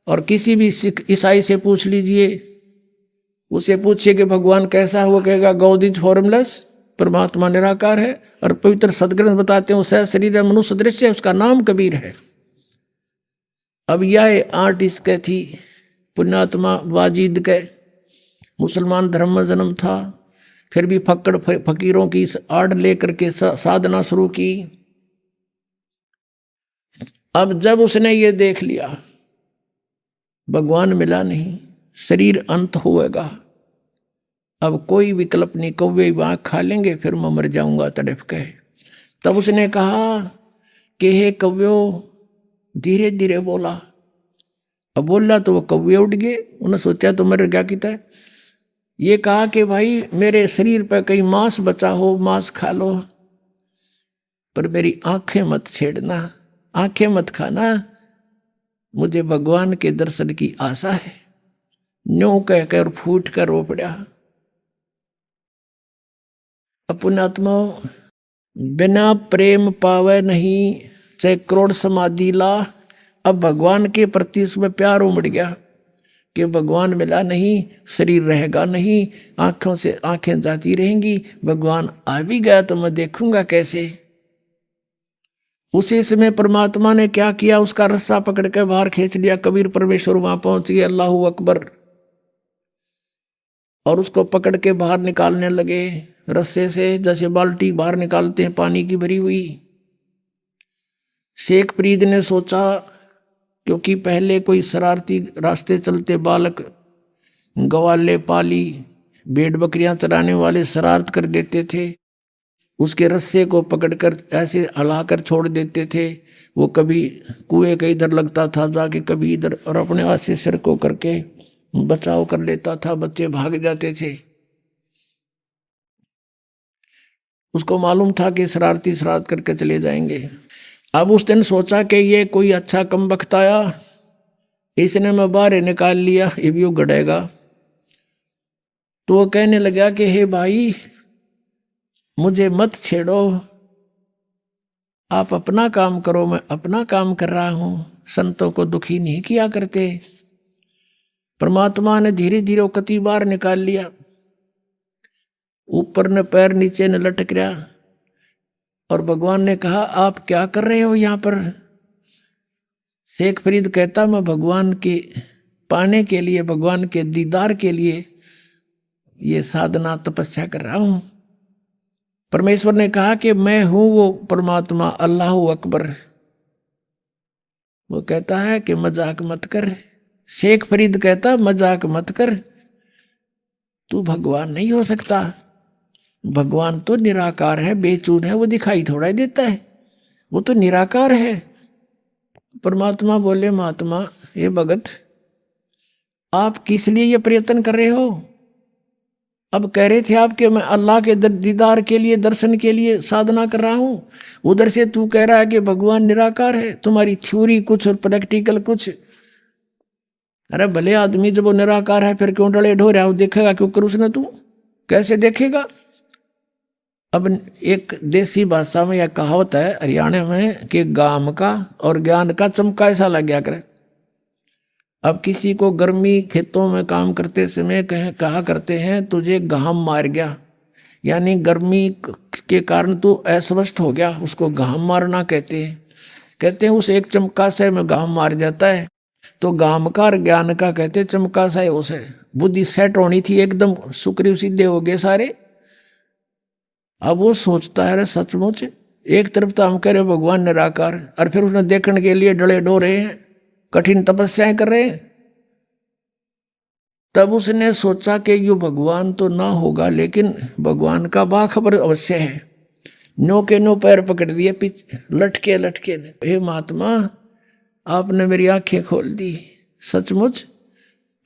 और किसी भी सिख ईसाई से पूछ लीजिए, उसे पूछिए कि भगवान कैसा है, वो कहेगा गॉड इज फॉर्मलेस, परमात्मा निराकार है। और पवित्र सदग्रंथ बताते हैं उसका शरीर मनुष्य दृश्य है, उसका नाम कबीर है। अब यह आर्ट इसके थी, पुण्यात्मा वाजिद के मुसलमान धर्म में जन्म था। फिर भी फक्कड़ फकीरों की आड़ लेकर के साधना शुरू की। अब जब उसने ये देख लिया भगवान मिला नहीं, शरीर अंत होएगा, अब कोई विकल्प नहीं, कौवे वहां खा लेंगे, फिर मैं मर जाऊंगा तड़प के। तब उसने कहा कि हे कव्यो, धीरे धीरे बोला। अब बोला तो वो कौवे उड़ गए, उन्हें सोचा तो मर गया किता है। ये कहा कि भाई मेरे शरीर पर कहीं मांस बचा हो, मांस खा लो, पर मेरी आंखें मत छेड़ना, आंखें मत खाना, मुझे भगवान के दर्शन की आशा है। न्यों कहकर फूट कर रो पड़ा। अपनात्मा बिना प्रेम पावे नहीं, चाहे करोड़ समाधि ला। अब भगवान के प्रति उसमें प्यार उमड़ गया कि भगवान मिला नहीं, शरीर रहेगा नहीं, आंखों से आंखें जाती रहेंगी, भगवान आ भी गया तो मैं देखूंगा कैसे। उसी समय परमात्मा ने क्या किया, उसका रस्सा पकड़ के बाहर खींच लिया। कबीर परमेश्वर वहां पहुंच गए, अल्लाहू अकबर, और उसको पकड़ के बाहर निकालने लगे रस्से से, जैसे बाल्टी बाहर निकालते हैं पानी की भरी हुई। शेख फरीद ने सोचा, क्योंकि पहले कोई शरारती रास्ते चलते बालक, गवाले पाली, भेड़ बकरियां चराने वाले शरारत कर देते थे, उसके रस्से को पकड़कर ऐसे हिलाकर छोड़ देते थे। वो कभी कुएं के इधर लगता था जाके, कभी इधर, और अपने हाथ से सिर को करके बचाव कर लेता था, बच्चे भाग जाते थे। उसको मालूम था कि शरारती शरारत करके चले जाएंगे। अब उस दिन सोचा कि ये कोई अच्छा कम बख्त आया, इसने मैं बाहर निकाल लिया, ये भी गड़ेगा। तो वो कहने लगा कि हे भाई मुझे मत छेड़ो, आप अपना काम करो, मैं अपना काम कर रहा हूं, संतों को दुखी नहीं किया करते। परमात्मा ने धीरे धीरे कति बार निकाल लिया, ऊपर न पैर नीचे न लटक रहा। और भगवान ने कहा आप क्या कर रहे हो यहाँ पर। शेख फरीद कहता मैं भगवान के पाने के लिए, भगवान के दीदार के लिए ये साधना तपस्या कर रहा हूं। परमेश्वर ने कहा कि मैं हूं वो परमात्मा, अल्लाहू अकबर। वो कहता है कि मजाक मत कर। शेख फरीद कहता मजाक मत कर, तू भगवान नहीं हो सकता। भगवान तो निराकार है, बेचून है, वो दिखाई थोड़ा ही देता है, वो तो निराकार है। परमात्मा बोले, महात्मा ये भगत आप किस लिए ये प्रयत्न कर रहे हो? अब कह रहे थे आप कि मैं अल्लाह के दीदार के लिए, दर्शन के लिए साधना कर रहा हूं, उधर से तू कह रहा है कि भगवान निराकार है। तुम्हारी थ्योरी कुछ और प्रैक्टिकल कुछ। अरे भले आदमी जब वो निराकार है फिर क्यों डले ढो रहा है? वो देखेगा क्यों कर उसने? तू कैसे देखेगा? अब एक देसी भाषा में यह कहावत है हरियाणा में कि गाम का और ज्ञान का चमका ऐसा लग गया करे। अब किसी को गर्मी खेतों में काम करते समय कहा करते हैं तुझे घाम मार गया, यानी गर्मी के कारण तू अस्वस्थ हो गया, उसको घाम मारना कहते हैं उस एक चमका से में घाम मार जाता है। तो घाम का और ज्ञान का कहते चमका सा है, उसे बुद्धि सेट होनी थी, एकदम सुग्रीव सीधे हो गए सारे। अब वो सोचता है अरे सचमुच एक तरफ तो हम कह रहे भगवान निराकार, और फिर उसने देखने के लिए डले डो रहे हैं, कठिन तपस्याएं कर रहे हैं। तब उसने सोचा कि यो भगवान तो ना होगा, लेकिन भगवान का बाखबर अवश्य है। नो के नो पैर पकड़ दिए पीछे, लटके हे महात्मा आपने मेरी आंखें खोल दी, सचमुच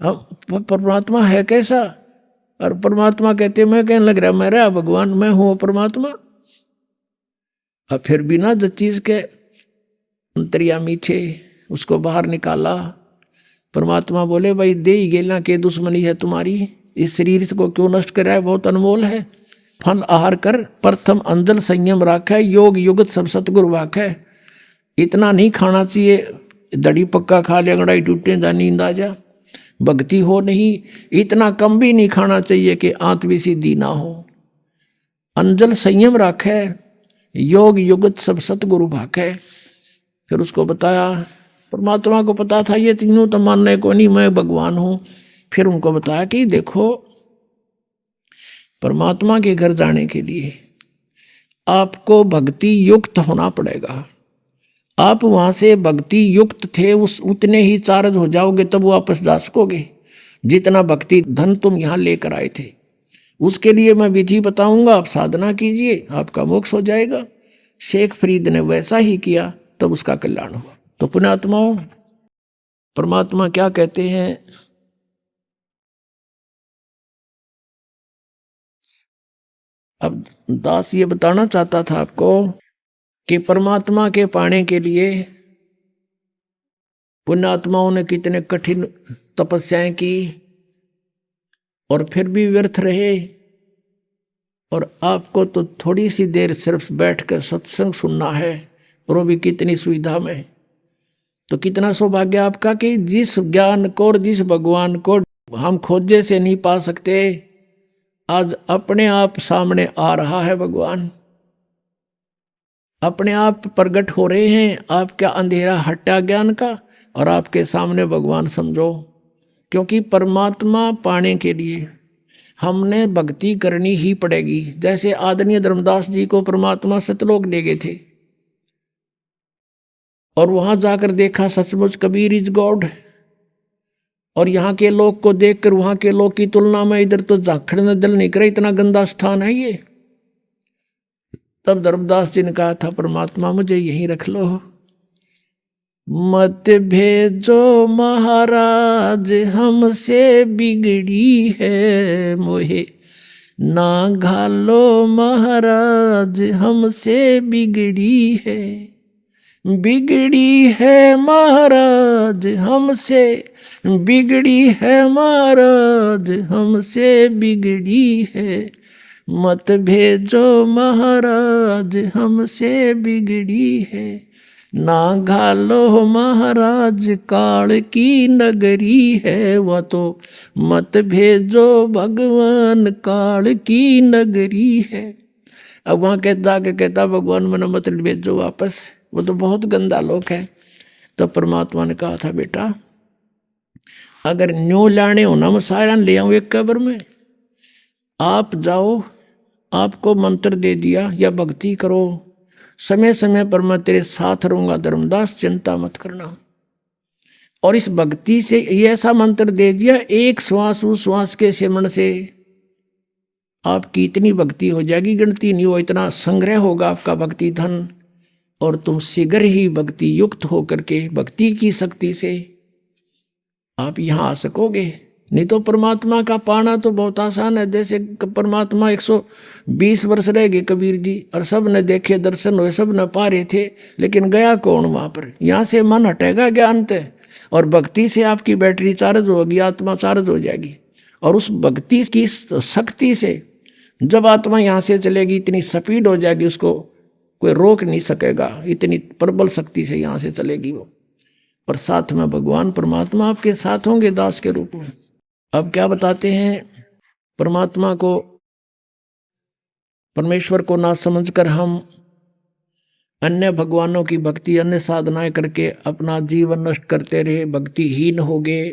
हम परमात्मा है कैसा? और परमात्मा कहते मैं कहने लग रहा मैं रहा भगवान, मैं हूं परमात्मा। अब फिर बिना जिस चीज के अंतर्यामी थे उसको बाहर निकाला। परमात्मा बोले भाई दे ही गेला के दुश्मनी है तुम्हारी, इस शरीर को क्यों नष्ट कर रहा है? बहुत अनमोल है। फल आहार कर प्रथम अंजल संयम राख है, योग युगत सब सतगुरु वाक है। इतना नहीं खाना चाहिए, दड़ी पक्का खा लिया अंगड़ाई टूटे जा नींद आ जा, भक्ति हो नहीं। इतना कम भी नहीं खाना चाहिए कि आंत भी सीधी ना हो। अंजल संयम राखे, योग युगत सब सतगुरु भाखे। फिर उसको बताया, परमात्मा को पता था ये तीनों तो मानने को नहीं, मैं भगवान हूं। फिर उनको बताया कि देखो परमात्मा के घर जाने के लिए आपको भक्ति युक्त होना पड़ेगा। आप वहां से भक्ति युक्त थे उस उतने ही चार्ज हो जाओगे तब वापस जा सकोगे, जितना भक्ति धन तुम यहाँ लेकर आए थे। उसके लिए मैं विधि बताऊंगा, आप साधना कीजिए, आपका मोक्ष हो जाएगा। शेख फरीद ने वैसा ही किया, तब उसका कल्याण हुआ। तो पुण्यात्माओं, परमात्मा क्या कहते हैं? अब दास ये बताना चाहता था आपको कि परमात्मा के पाने के लिए पुण्यात्माओं ने कितने कठिन तपस्याएं की और फिर भी व्यर्थ रहे। और आपको तो थोड़ी सी देर सिर्फ बैठकर सत्संग सुनना है, और वो भी कितनी सुविधा में। तो कितना सौभाग्य आपका कि जिस ज्ञान को और जिस भगवान को हम खोजे से नहीं पा सकते, आज अपने आप सामने आ रहा है भगवान, अपने आप प्रकट हो रहे हैं। आपका अंधेरा हटा ज्ञान का और आपके सामने भगवान समझो। क्योंकि परमात्मा पाने के लिए हमने भक्ति करनी ही पड़ेगी। जैसे आदरणीय धर्मदास जी को परमात्मा सतलोक ले गए थे और वहां जाकर देखा सचमुच कबीर इज गॉड, और यहाँ के लोग को देखकर वहां के लोग की तुलना में इधर तो झांकने दिल नहीं करे, इतना गंदा स्थान है ये। तब धर्मदास जी ने कहा था परमात्मा मुझे यहीं रख लो, मत भेजो महाराज हमसे बिगड़ी है मोहे, ना घालो महाराज हमसे बिगड़ी है, बिगड़ी है महाराज हमसे, बिगड़ी है महाराज हमसे बिगड़ी है, मत भेजो महाराज हमसे बिगड़ी है, ना घालो महाराज काल की नगरी है, वह तो मत भेजो भगवान काल की नगरी है। अब वहाँ कहता भगवान मना मत भेजो वापस, वो तो बहुत गंदा लोक है। तो परमात्मा ने कहा था बेटा अगर न्यू लाने हो ना मैं सारा ले आऊँ एक कब्र में, आप जाओ, आपको मंत्र दे दिया या भक्ति करो, समय समय पर मैं तेरे साथ रहूंगा धर्मदास, चिंता मत करना। और इस भक्ति से ये ऐसा मंत्र दे दिया, एक श्वास उस श्वास के सिमरण से आपकी इतनी भक्ति हो जाएगी, गिनती नहीं हो, इतना संग्रह होगा आपका भक्ति धन, और तुम शीघ्र ही भक्ति युक्त होकर के भक्ति की शक्ति से आप यहाँ आ सकोगे। नहीं तो परमात्मा का पाना तो बहुत आसान है। जैसे परमात्मा 120 वर्ष रह गए कबीर जी, और सब ने देखे, दर्शन हुए, सब ने पा रहे थे, लेकिन गया कौन वहाँ पर? यहाँ से मन हटेगा ज्ञान से, और भक्ति से आपकी बैटरी चार्ज होगी, आत्मा चार्ज हो जाएगी। और उस भक्ति की शक्ति से जब आत्मा यहाँ से चलेगी, इतनी स्पीड हो जाएगी, उसको कोई रोक नहीं सकेगा, इतनी प्रबल शक्ति से यहाँ से चलेगी वो। और साथ में भगवान परमात्मा आपके साथ होंगे दास के रूप में। अब क्या बताते हैं, परमात्मा को, परमेश्वर को ना समझकर हम अन्य भगवानों की भक्ति, अन्य साधनाएं करके अपना जीवन नष्ट करते रहे, भक्तिहीन हो गए।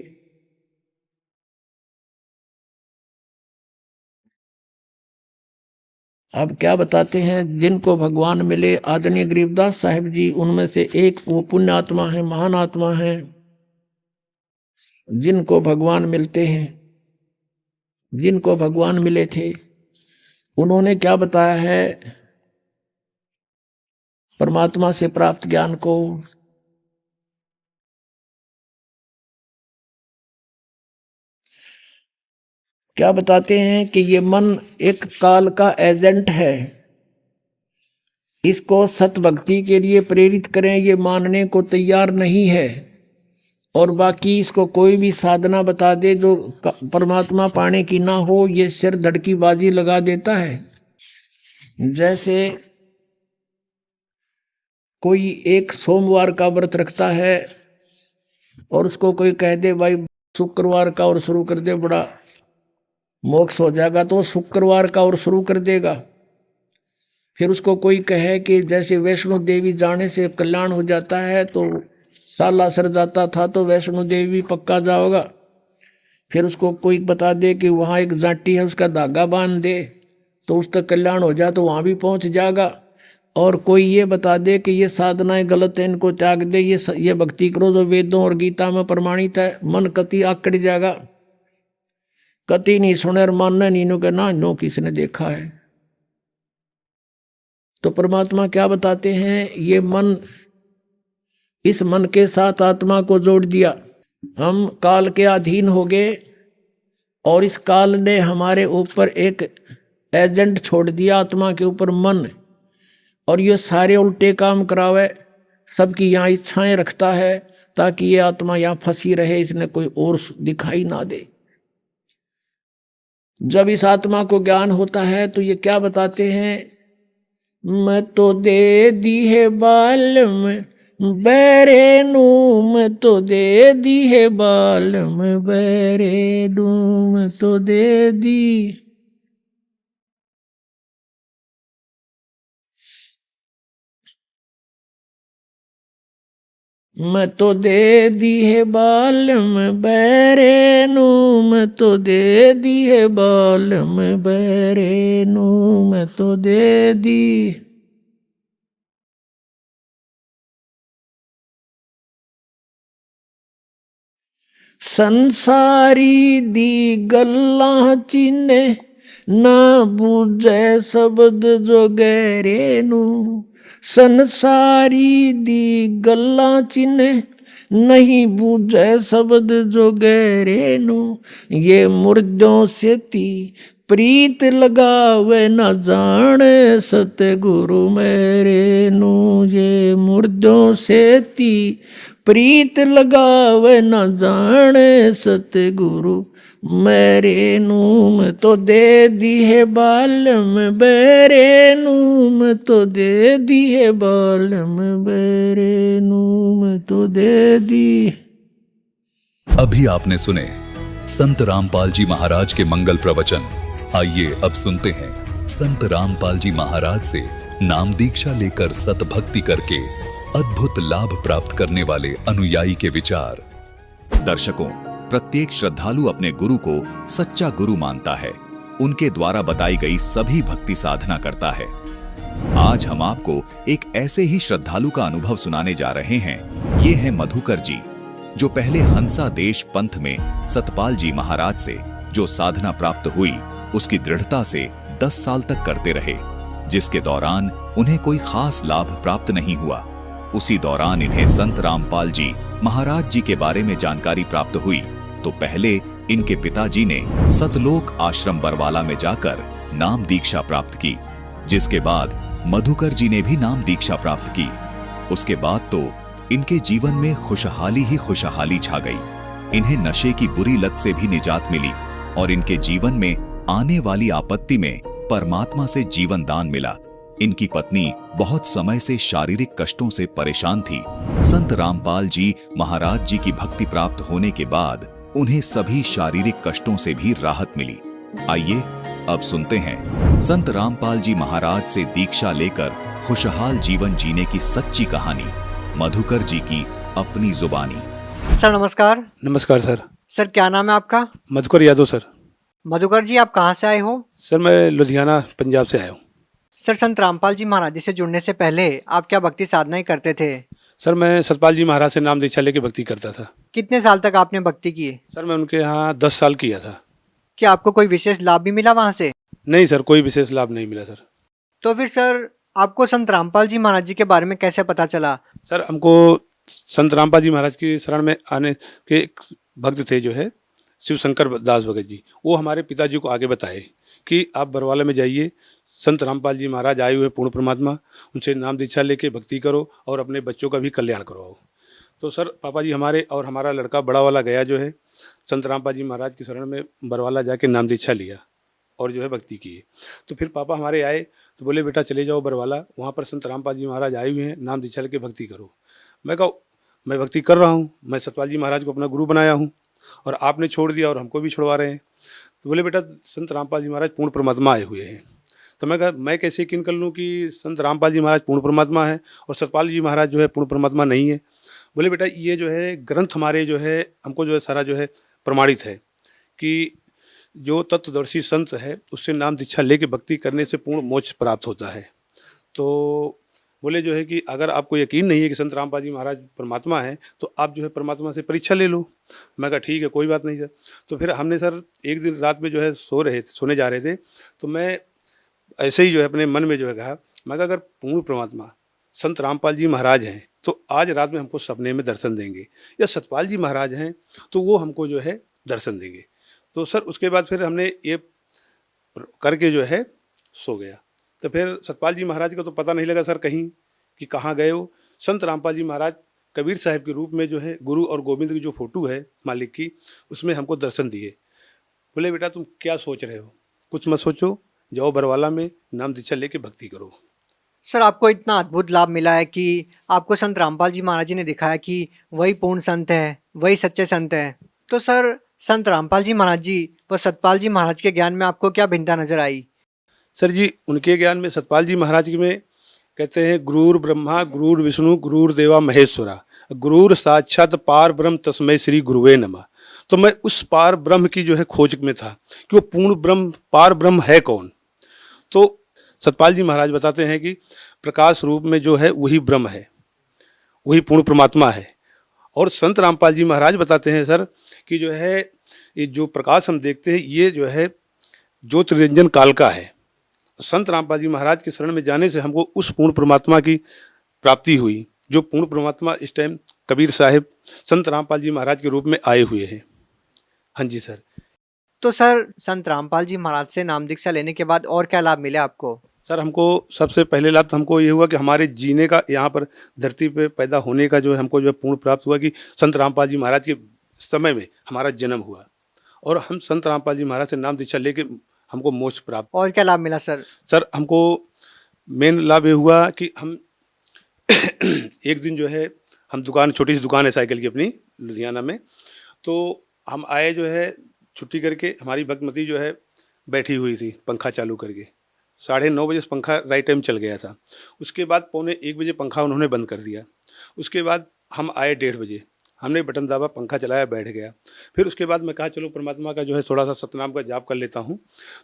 अब क्या बताते हैं, जिनको भगवान मिले, आदरणीय गरीबदास साहिब जी उनमें से एक वो पुण्य आत्मा है, महान आत्मा है, जिनको भगवान मिलते हैं, जिनको भगवान मिले थे, उन्होंने क्या बताया है परमात्मा से प्राप्त ज्ञान को। क्या बताते हैं कि ये मन एक काल का एजेंट है, इसको सतभक्ति के लिए प्रेरित करें ये मानने को तैयार नहीं है, और बाकी इसको कोई भी साधना बता दे जो परमात्मा पाने की ना हो, ये सिर धड़की बाजी लगा देता है। जैसे कोई एक सोमवार का व्रत रखता है और उसको कोई कह दे भाई शुक्रवार का और शुरू कर दे, बड़ा मोक्ष हो जाएगा, तो शुक्रवार का और शुरू कर देगा। फिर उसको कोई कहे कि जैसे वैष्णो देवी जाने से कल्याण हो जाता है, तो साला सर जाता था तो वैष्णो देवी पक्का जाओगा। फिर उसको कोई बता दे कि वहाँ एक जाटी है, उसका धागा बांध दे तो उसका कल्याण हो जाए, तो वहाँ भी पहुँच जाएगा। और कोई ये बता दे कि ये साधनाएं गलत है, इनको त्याग दे, ये भक्ति करो जो वेदों और गीता में प्रमाणित है, मन कति आकड़ जाएगा, कति नहीं सुने और मानना नहीं, नो के ना नो किसने देखा है। तो परमात्मा क्या बताते हैं, ये मन, इस मन के साथ आत्मा को जोड़ दिया, हम काल के अधीन हो गए, और इस काल ने हमारे ऊपर एक एजेंट छोड़ दिया, आत्मा के ऊपर मन, और ये सारे उल्टे काम करावे, सबकी यहाँ इच्छाएं रखता है ताकि ये आत्मा यहाँ फंसी रहे, इसने कोई और दिखाई ना दे। जब इस आत्मा को ज्ञान होता है तो ये क्या बताते हैं, मैं तो दे दी है बालम बैरे नू, मैं तो दे दी है बालम बैरे नू, मैं तो दे दी। मैं तो दे दी है बालम बैरे नू, मैं तो दे दी है बालम बैरे नू, मैं तो दे दी। संसारी दी गल्ला चिन्ने ना बूझे शब्द जो गहरे नू, संसारी दी गल्ला चिन्ने नहीं बूझे शब्द जो गहरे नू, ये मुर्दों से ती प्रीत लगावे न जाने सतगुरु मेरे नू, ये मुर्दों से ती प्रीत लगावे न जाने सतगुरु मेरे नू, मैं तो दे दी है बालम बेरे नू, मैं तो दे दी है बालम बेरे नू, मैं तो दे दी। अभी आपने सुने संत रामपाल जी महाराज के मंगल प्रवचन। आइए अब सुनते हैं संत रामपाल जी महाराज से नाम दीक्षा लेकर सतभक्ति करके अद्भुत लाभ प्राप्त करने वाले अनुयायी के विचार। दर्शकों, प्रत्येक श्रद्धालु अपने गुरु को सच्चा गुरु मानता है, उनके द्वारा बताई गई सभी भक्ति साधना करता है। आज हम आपको एक ऐसे ही श्रद्धालु का अनुभव सुनाने जा रहे हैं। ये हैं मधुकर जी, जो पहले हंसा देश पंथ में सतपाल जी महाराज से जो साधना प्राप्त हुई उसकी दृढ़ता से 10 साल तक करते रहे, जिसके दौरान उन्हें कोई खास लाभ प्राप्त नहीं हुआ। उसी दौरान इन्हें संत रामपाल जी महाराज जी के बारे में जानकारी प्राप्त हुई तो पहले इनके पिताजी ने सतलोक आश्रम बरवाला में जाकर नाम दीक्षा प्राप्त की, जिसके बाद मधुकर जी ने भी नाम दीक्षा प्राप्त की। उसके बाद तो इनके जीवन में खुशहाली ही खुशहाली छा गई। इन्हें नशे की बुरी लत से भी निजात मिली और इनके जीवन में आने वाली आपत्ति में परमात्मा से जीवन दान मिला। इनकी पत्नी बहुत समय से शारीरिक कष्टों से परेशान थी। संत रामपाल जी महाराज जी की भक्ति प्राप्त होने के बाद उन्हें सभी शारीरिक कष्टों से भी राहत मिली। आइए अब सुनते हैं संत रामपाल जी महाराज से दीक्षा लेकर खुशहाल जीवन जीने की सच्ची कहानी, मधुकर जी की अपनी जुबानी। सर नमस्कार। नमस्कार सर। सर क्या नाम है आपका? मधुकर यादव सर। मधुकर जी आप कहाँ से आए हो? सर मैं लुधियाना पंजाब से आया हूँ। सर संत रामपाल जी महाराज जी से जुड़ने से पहले आप क्या भक्ति साधना ही करते थे? सर मैं सतपाल जी महाराज से नाम दीक्षा लेके भक्ति करता था। कितने साल तक आपने भक्ति की? सर मैं उनके यहाँ 10 साल किया था। क्या आपको कोई विशेष लाभ भी मिला वहाँ से? नहीं सर, कोई विशेष लाभ नहीं मिला सर। तो फिर सर आपको संत रामपाल जी महाराज जी के बारे में कैसे पता चला? सर हमको संत रामपाल जी महाराज की शरण में आने के एक भक्त थे जो है शिव शंकर दास भगत जी, वो हमारे पिताजी को आगे बताए कि आप बरवाला में जाइए, संत रामपाल जी महाराज आए हुए पूर्ण परमात्मा, उनसे नाम दीक्षा लेके भक्ति करो और अपने बच्चों का भी कल्याण करवाओ। तो सर पापा जी हमारे और हमारा लड़का बड़ा वाला गया जो है संत रामपाल जी महाराज की शरण में बरवाला जाके नाम दीक्षा लिया और जो है भक्ति की। तो फिर पापा हमारे आए तो बोले बेटा चले जाओ बरवाला, वहाँ पर संत रामपाल जी महाराज आए हुए हैं, नाम दीक्षा लेके भक्ति करो। मैं कहा मैं भक्ति कर रहा हूँ, मैं सतपाल जी महाराज को अपना गुरु बनाया हूँ और आपने छोड़ दिया और हमको भी छुड़वा रहे हैं। तो बोले बेटा संत रामपाल जी महाराज पूर्ण परमात्मा आए हुए हैं। तो मैं कहा मैं कैसे यकीन कर लूँ कि संत रामपाल जी महाराज पूर्ण परमात्मा है और सतपाल जी महाराज जो है पूर्ण परमात्मा नहीं है। बोले बेटा ये जो है ग्रंथ हमारे जो है हमको जो है सारा जो है प्रमाणित है कि जो तत्वदर्शी संत है उससे नाम दीक्षा लेके भक्ति करने से पूर्ण मोक्ष प्राप्त होता है। तो बोले जो है कि अगर आपको यकीन नहीं है कि संत रामपाल जी महाराज परमात्मा है तो आप जो है परमात्मा से परीक्षा ले लो। मैं कहा ठीक है कोई बात नहीं सर। तो फिर हमने सर एक दिन रात में जो है सोने जा रहे थे तो मैं ऐसे ही जो है अपने मन में जो है कहा, मैं अगर पूर्ण परमात्मा संत रामपाल जी महाराज हैं तो आज रात में हमको सपने में दर्शन देंगे, या सतपाल जी महाराज हैं तो वो हमको जो है दर्शन देंगे। तो सर उसके बाद फिर हमने ये करके जो है सो गया। तो फिर सतपाल जी महाराज का तो पता नहीं लगा सर कहीं कि कहाँ गए हो। संत रामपाल जी महाराज कबीर साहब के रूप में जो है गुरु और गोविंद की जो फोटो है मालिक की, उसमें हमको दर्शन दिए। बोले बेटा तुम क्या सोच रहे हो, कुछ मत सोचो, जाओ बरवाला में नाम दीक्षा लेके भक्ति करो। सर आपको इतना अद्भुत लाभ मिला है कि आपको संत रामपाल जी महाराज जी ने दिखाया कि वही पूर्ण संत है, वही सच्चे संत है। तो सर संत रामपाल जी महाराज जी व सतपाल जी महाराज के ज्ञान में आपको क्या भिन्नता नजर आई? सर जी उनके ज्ञान में सतपाल जी महाराज में कहते हैं गुरुर ब्रह्मा गुरुर विष्णु गुरुर देवा महेश्वरा गुरुर साक्षात पार ब्रह्म तस्मै श्री गुरुवे नमः। तो मैं उस पार ब्रह्म की जो है खोज में था कि वो पूर्ण ब्रह्म पार ब्रह्म है कौन। तो सतपाल जी महाराज बताते हैं कि प्रकाश रूप में जो है वही ब्रह्म है, वही पूर्ण परमात्मा है। और संत रामपाल जी महाराज बताते हैं सर कि जो है ये जो प्रकाश हम देखते हैं ये जो है ज्योतिरंजन काल का है। संत रामपाल जी महाराज के शरण में जाने से हमको उस पूर्ण परमात्मा की प्राप्ति हुई जो पूर्ण परमात्मा इस टाइम कबीर साहिब संत रामपाल जी महाराज के रूप में आए हुए हैं। हाँ जी सर। तो सर संत रामपाल जी महाराज से नाम दीक्षा लेने के बाद और क्या लाभ मिले आपको? सर हमको सबसे पहले लाभ तो हमको ये हुआ कि हमारे जीने का यहाँ पर धरती पे पैदा होने का जो है हमको जो है पूर्ण प्राप्त हुआ कि संत रामपाल जी महाराज के समय में हमारा जन्म हुआ और हम संत रामपाल जी महाराज से नाम दीक्षा लेके हमको मोक्ष प्राप्त। और क्या लाभ मिला सर? सर हमको मेन लाभ ये हुआ कि हम एक दिन जो है हम दुकान, छोटी सी दुकान है साइकिल की अपनी लुधियाना में, तो हम आए जो है छुट्टी करके, हमारी भक्तमती जो है बैठी हुई थी पंखा चालू करके, 9:30 बजे पंखा राइट टाइम चल गया था। उसके बाद 1:45 बजे पंखा उन्होंने बंद कर दिया। उसके बाद हम आए 1:30 बजे, हमने बटन दाबा, पंखा चलाया, बैठ गया। फिर उसके बाद मैं कहा चलो परमात्मा का जो है थोड़ा सा सतनाम का जाप कर लेता हूँ।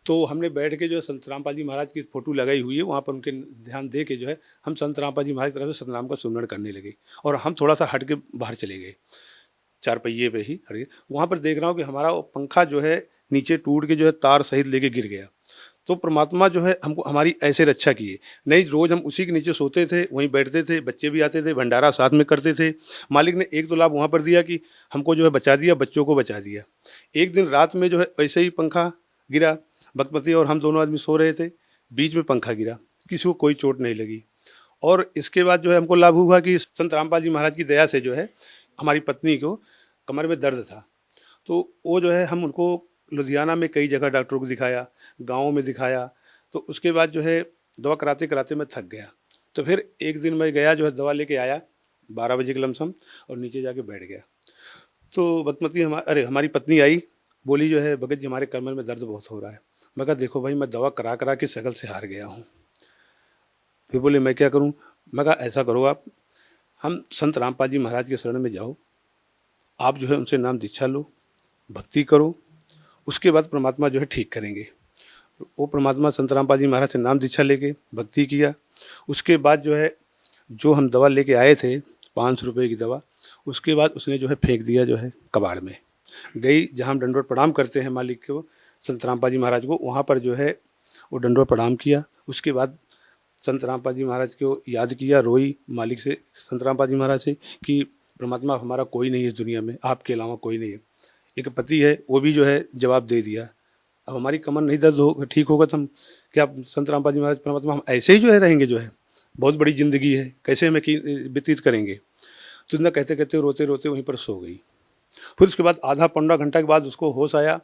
तो हमने बैठ के जो है संत रामपाल जी महाराज की फ़ोटो लगाई हुई है, वहाँ पर उनके ध्यान दे के जो है हम संत रामपाल जी महाराज की तरफ से सतनाम का सुमरण करने लगे और हम थोड़ा सा हट के बाहर चले गए, 4 पहिए पे ही हट गए। वहाँ पर देख रहा हूँ कि हमारा पंखा जो है नीचे टूट के जो है तार सहित लेके गिर गया। तो परमात्मा जो है हमको हमारी ऐसे रक्षा किए। नहीं, रोज़ हम उसी के नीचे सोते थे, वहीं बैठते थे, बच्चे भी आते थे, भंडारा साथ में करते थे। मालिक ने एक तो लाभ वहाँ पर दिया कि हमको जो है बचा दिया, बच्चों को बचा दिया। एक दिन रात में जो है ऐसे ही पंखा गिरा, भक्तपति और हम दोनों आदमी सो रहे थे, बीच में पंखा गिरा, किसी को कोई चोट नहीं लगी। और इसके बाद जो है हमको लाभ हुआ कि संत रामपाल जी महाराज की दया से जो है हमारी पत्नी को कमर में दर्द था, तो वो जो है हम उनको लुधियाना में कई जगह डॉक्टरों को दिखाया, गाँव में दिखाया। तो उसके बाद जो है दवा कराते कराते मैं थक गया। तो फिर एक दिन मैं गया, जो है दवा लेके आया 12 बजे के लमसम, और नीचे जाके बैठ गया। तो भक्तमती हमारी पत्नी आई, बोली जो है भगत जी हमारे कमर में दर्द बहुत हो रहा है। मैं कहा देखो भाई, मैं दवा करा करा के शकल से हार गया हूँ। फिर बोले मैं क्या करूँ? मैं कहा ऐसा करो आप, हम संत रामपाल जी महाराज के शरण में जाओ, आप जो है उनसे नाम दीक्षा लो, भक्ति करो, उसके बाद परमात्मा जो है ठीक करेंगे। वो परमात्मा संत रामपाल जी महाराज से नाम दीक्षा लेके भक्ति किया। उसके बाद जो है जो हम दवा लेके आए थे 500 रुपये की दवा, उसके बाद उसने जो है फेंक दिया जो है कबाड़ में। गई जहाँ हम दंडवत प्रणाम करते हैं मालिक को, संत रामपाल जी महाराज को, वहाँ पर जो है वो दंडवत प्रणाम किया। उसके बाद संत रामपाल जी महाराज को याद किया, रोई मालिक से, संत रामपाल जी महाराज से कि परमात्मा हमारा कोई नहीं है इस दुनिया में, आपके अलावा कोई नहीं है। एक पति है, वो भी जो है जवाब दे दिया। अब हमारी कमर नहीं दर्द हो ठीक होगा तो हम क्या संत रामपाल जी महाराज परमात्मा हम ऐसे ही जो है रहेंगे, जो है बहुत बड़ी ज़िंदगी है, कैसे हमें व्यतीत करेंगे। तो इतना कहते कहते रोते रोते वहीं पर सो गई। फिर उसके बाद आधा पौना घंटा के बाद उसको होश आया।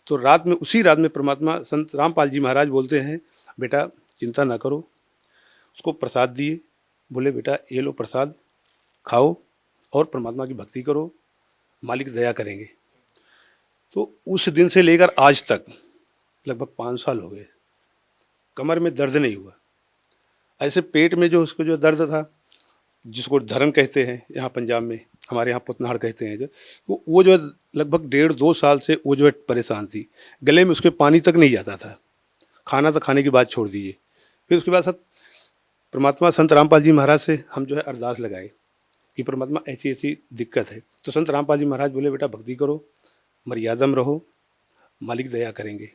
तो रात में, उसी रात में परमात्मा संत रामपाल जी महाराज बोलते हैं, बेटा चिंता ना करो। उसको प्रसाद दिए, बोले बेटा ये लो प्रसाद, खाओ और परमात्मा की भक्ति करो, मालिक दया करेंगे। तो उस दिन से लेकर आज तक लगभग 5 साल हो गए, कमर में दर्द नहीं हुआ। ऐसे पेट में जो उसको जो दर्द था, जिसको धरन कहते हैं यहाँ पंजाब में, हमारे यहाँ पुतनाड़ कहते हैं, जो वो जो है लगभग 1.5-2 साल से वो जो है परेशान थी। गले में उसके पानी तक नहीं जाता था, खाना तो खाने की बात छोड़ दीजिए। फिर उसके बाद सर परमात्मा संत रामपाल जी महाराज से हम जो है अरदास लगाए कि परमात्मा ऐसी ऐसी दिक्कत है। तो संत रामपाल जी महाराज बोले बेटा भक्ति करो, मर्यादा में रहो, मालिक दया करेंगे।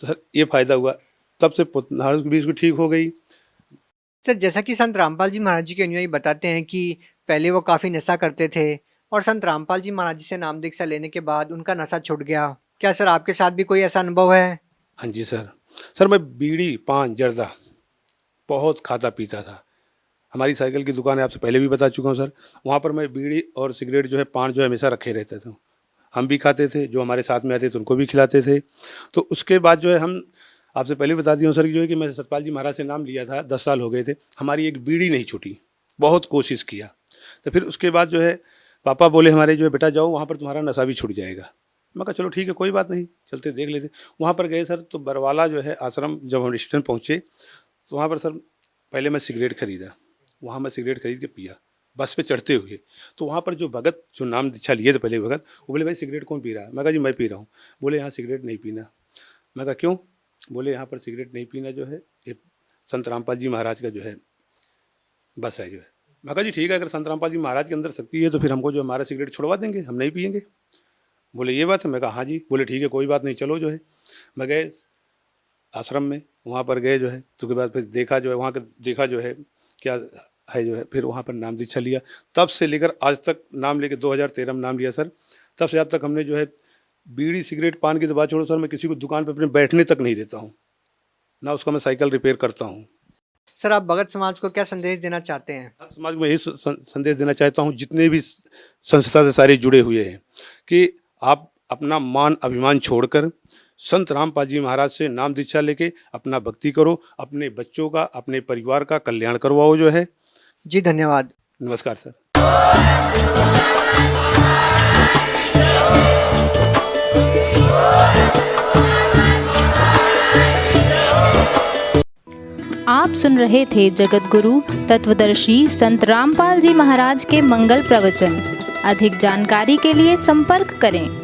तो सर ये फ़ायदा हुआ, तब से पुतनाड़ भी इसको ठीक हो गई। सर जैसा कि संत रामपाल जी महाराज जी के अनुयायी बताते हैं कि पहले वो काफ़ी नशा करते थे और संत रामपाल जी महाराज जी से नाम दीक्षा लेने के बाद उनका नशा छूट गया। क्या सर आपके साथ भी कोई ऐसा अनुभव है? हाँ जी सर मैं बीड़ी पान जर्दा बहुत खाता पीता था। हमारी साइकिल की दुकान है, आपसे पहले भी बता चुका हूँ सर। वहाँ पर मैं बीड़ी और सिगरेट जो है, पान जो है हमेशा रखे रहते थे। हम भी खाते थे, जो हमारे साथ में आते थे उनको भी खिलाते थे। तो उसके बाद जो है हम आपसे पहले बता दिया हूँ सर जो है कि मैं सतपाल जी महाराज से नाम लिया था, 10 साल हो गए थे, हमारी एक बीड़ी नहीं छूटी, बहुत कोशिश किया। तो फिर उसके बाद जो है पापा बोले हमारे जो है बेटा जाओ वहाँ पर तुम्हारा नशा भी छूट जाएगा। मैं कहा चलो ठीक है कोई बात नहीं, चलते देख लेते। वहाँ पर गए सर, तो बरवाला जो है आश्रम, जब हम स्टेशन पहुँचे तो वहाँ पर सर पहले मैं सिगरेट खरीदा, वहाँ मैं सिगरेट खरीद के पिया बस पे चढ़ते हुए। तो वहाँ पर जो भगत, जो नाम दीक्षा लिए थे पहले भगत, वो बोले भाई सिगरेट कौन पी रहा है? मैं कहा जी मैं पी रहा हूँ। बोले यहाँ सिगरेट नहीं पीना। मैं कहा क्यों? बोले यहाँ पर सिगरेट नहीं पीना जो है ये संत रामपाल जी महाराज का जो है बस है जो है। मैं कहा जी ठीक है, अगर संत रामपाल जी महाराज के अंदर शक्ति है तो फिर हमको जो हमारा सिगरेट छुड़वा देंगे, हम नहीं पियेंगे। बोले ये बात है? मैं कहा हाँ जी। बोले ठीक है कोई बात नहीं, चलो जो है। मैं गए आश्रम में, वहाँ पर गए जो है, तो के बाद फिर देखा जो है, वहाँ का देखा जो है क्या है जो है, फिर वहाँ पर नाम दीक्षा लिया। तब से लेकर आज तक नाम लेके 2013 में नाम लिया सर, तब से आज तक हमने जो है बीड़ी सिगरेट पान की तो बात छोड़ो सर, मैं किसी को दुकान पर अपने बैठने तक नहीं देता हूँ, ना उसका मैं साइकिल रिपेयर करता हूँ। सर आप भगत समाज को क्या संदेश देना चाहते हैं? भगत समाज को यही संदेश देना चाहता हूँ, जितने भी संस्था से सारे जुड़े हुए हैं, कि आप अपना मान अभिमान छोड़कर संत रामपाल जी महाराज से नाम दीक्षा लेके अपना भक्ति करो, अपने बच्चों का, अपने परिवार का कल्याण करवाओ जो है। जी धन्यवाद। नमस्कार सर। आप सुन रहे थे जगत गुरु तत्वदर्शी संत रामपाल जी महाराज के मंगल प्रवचन। अधिक जानकारी के लिए संपर्क करें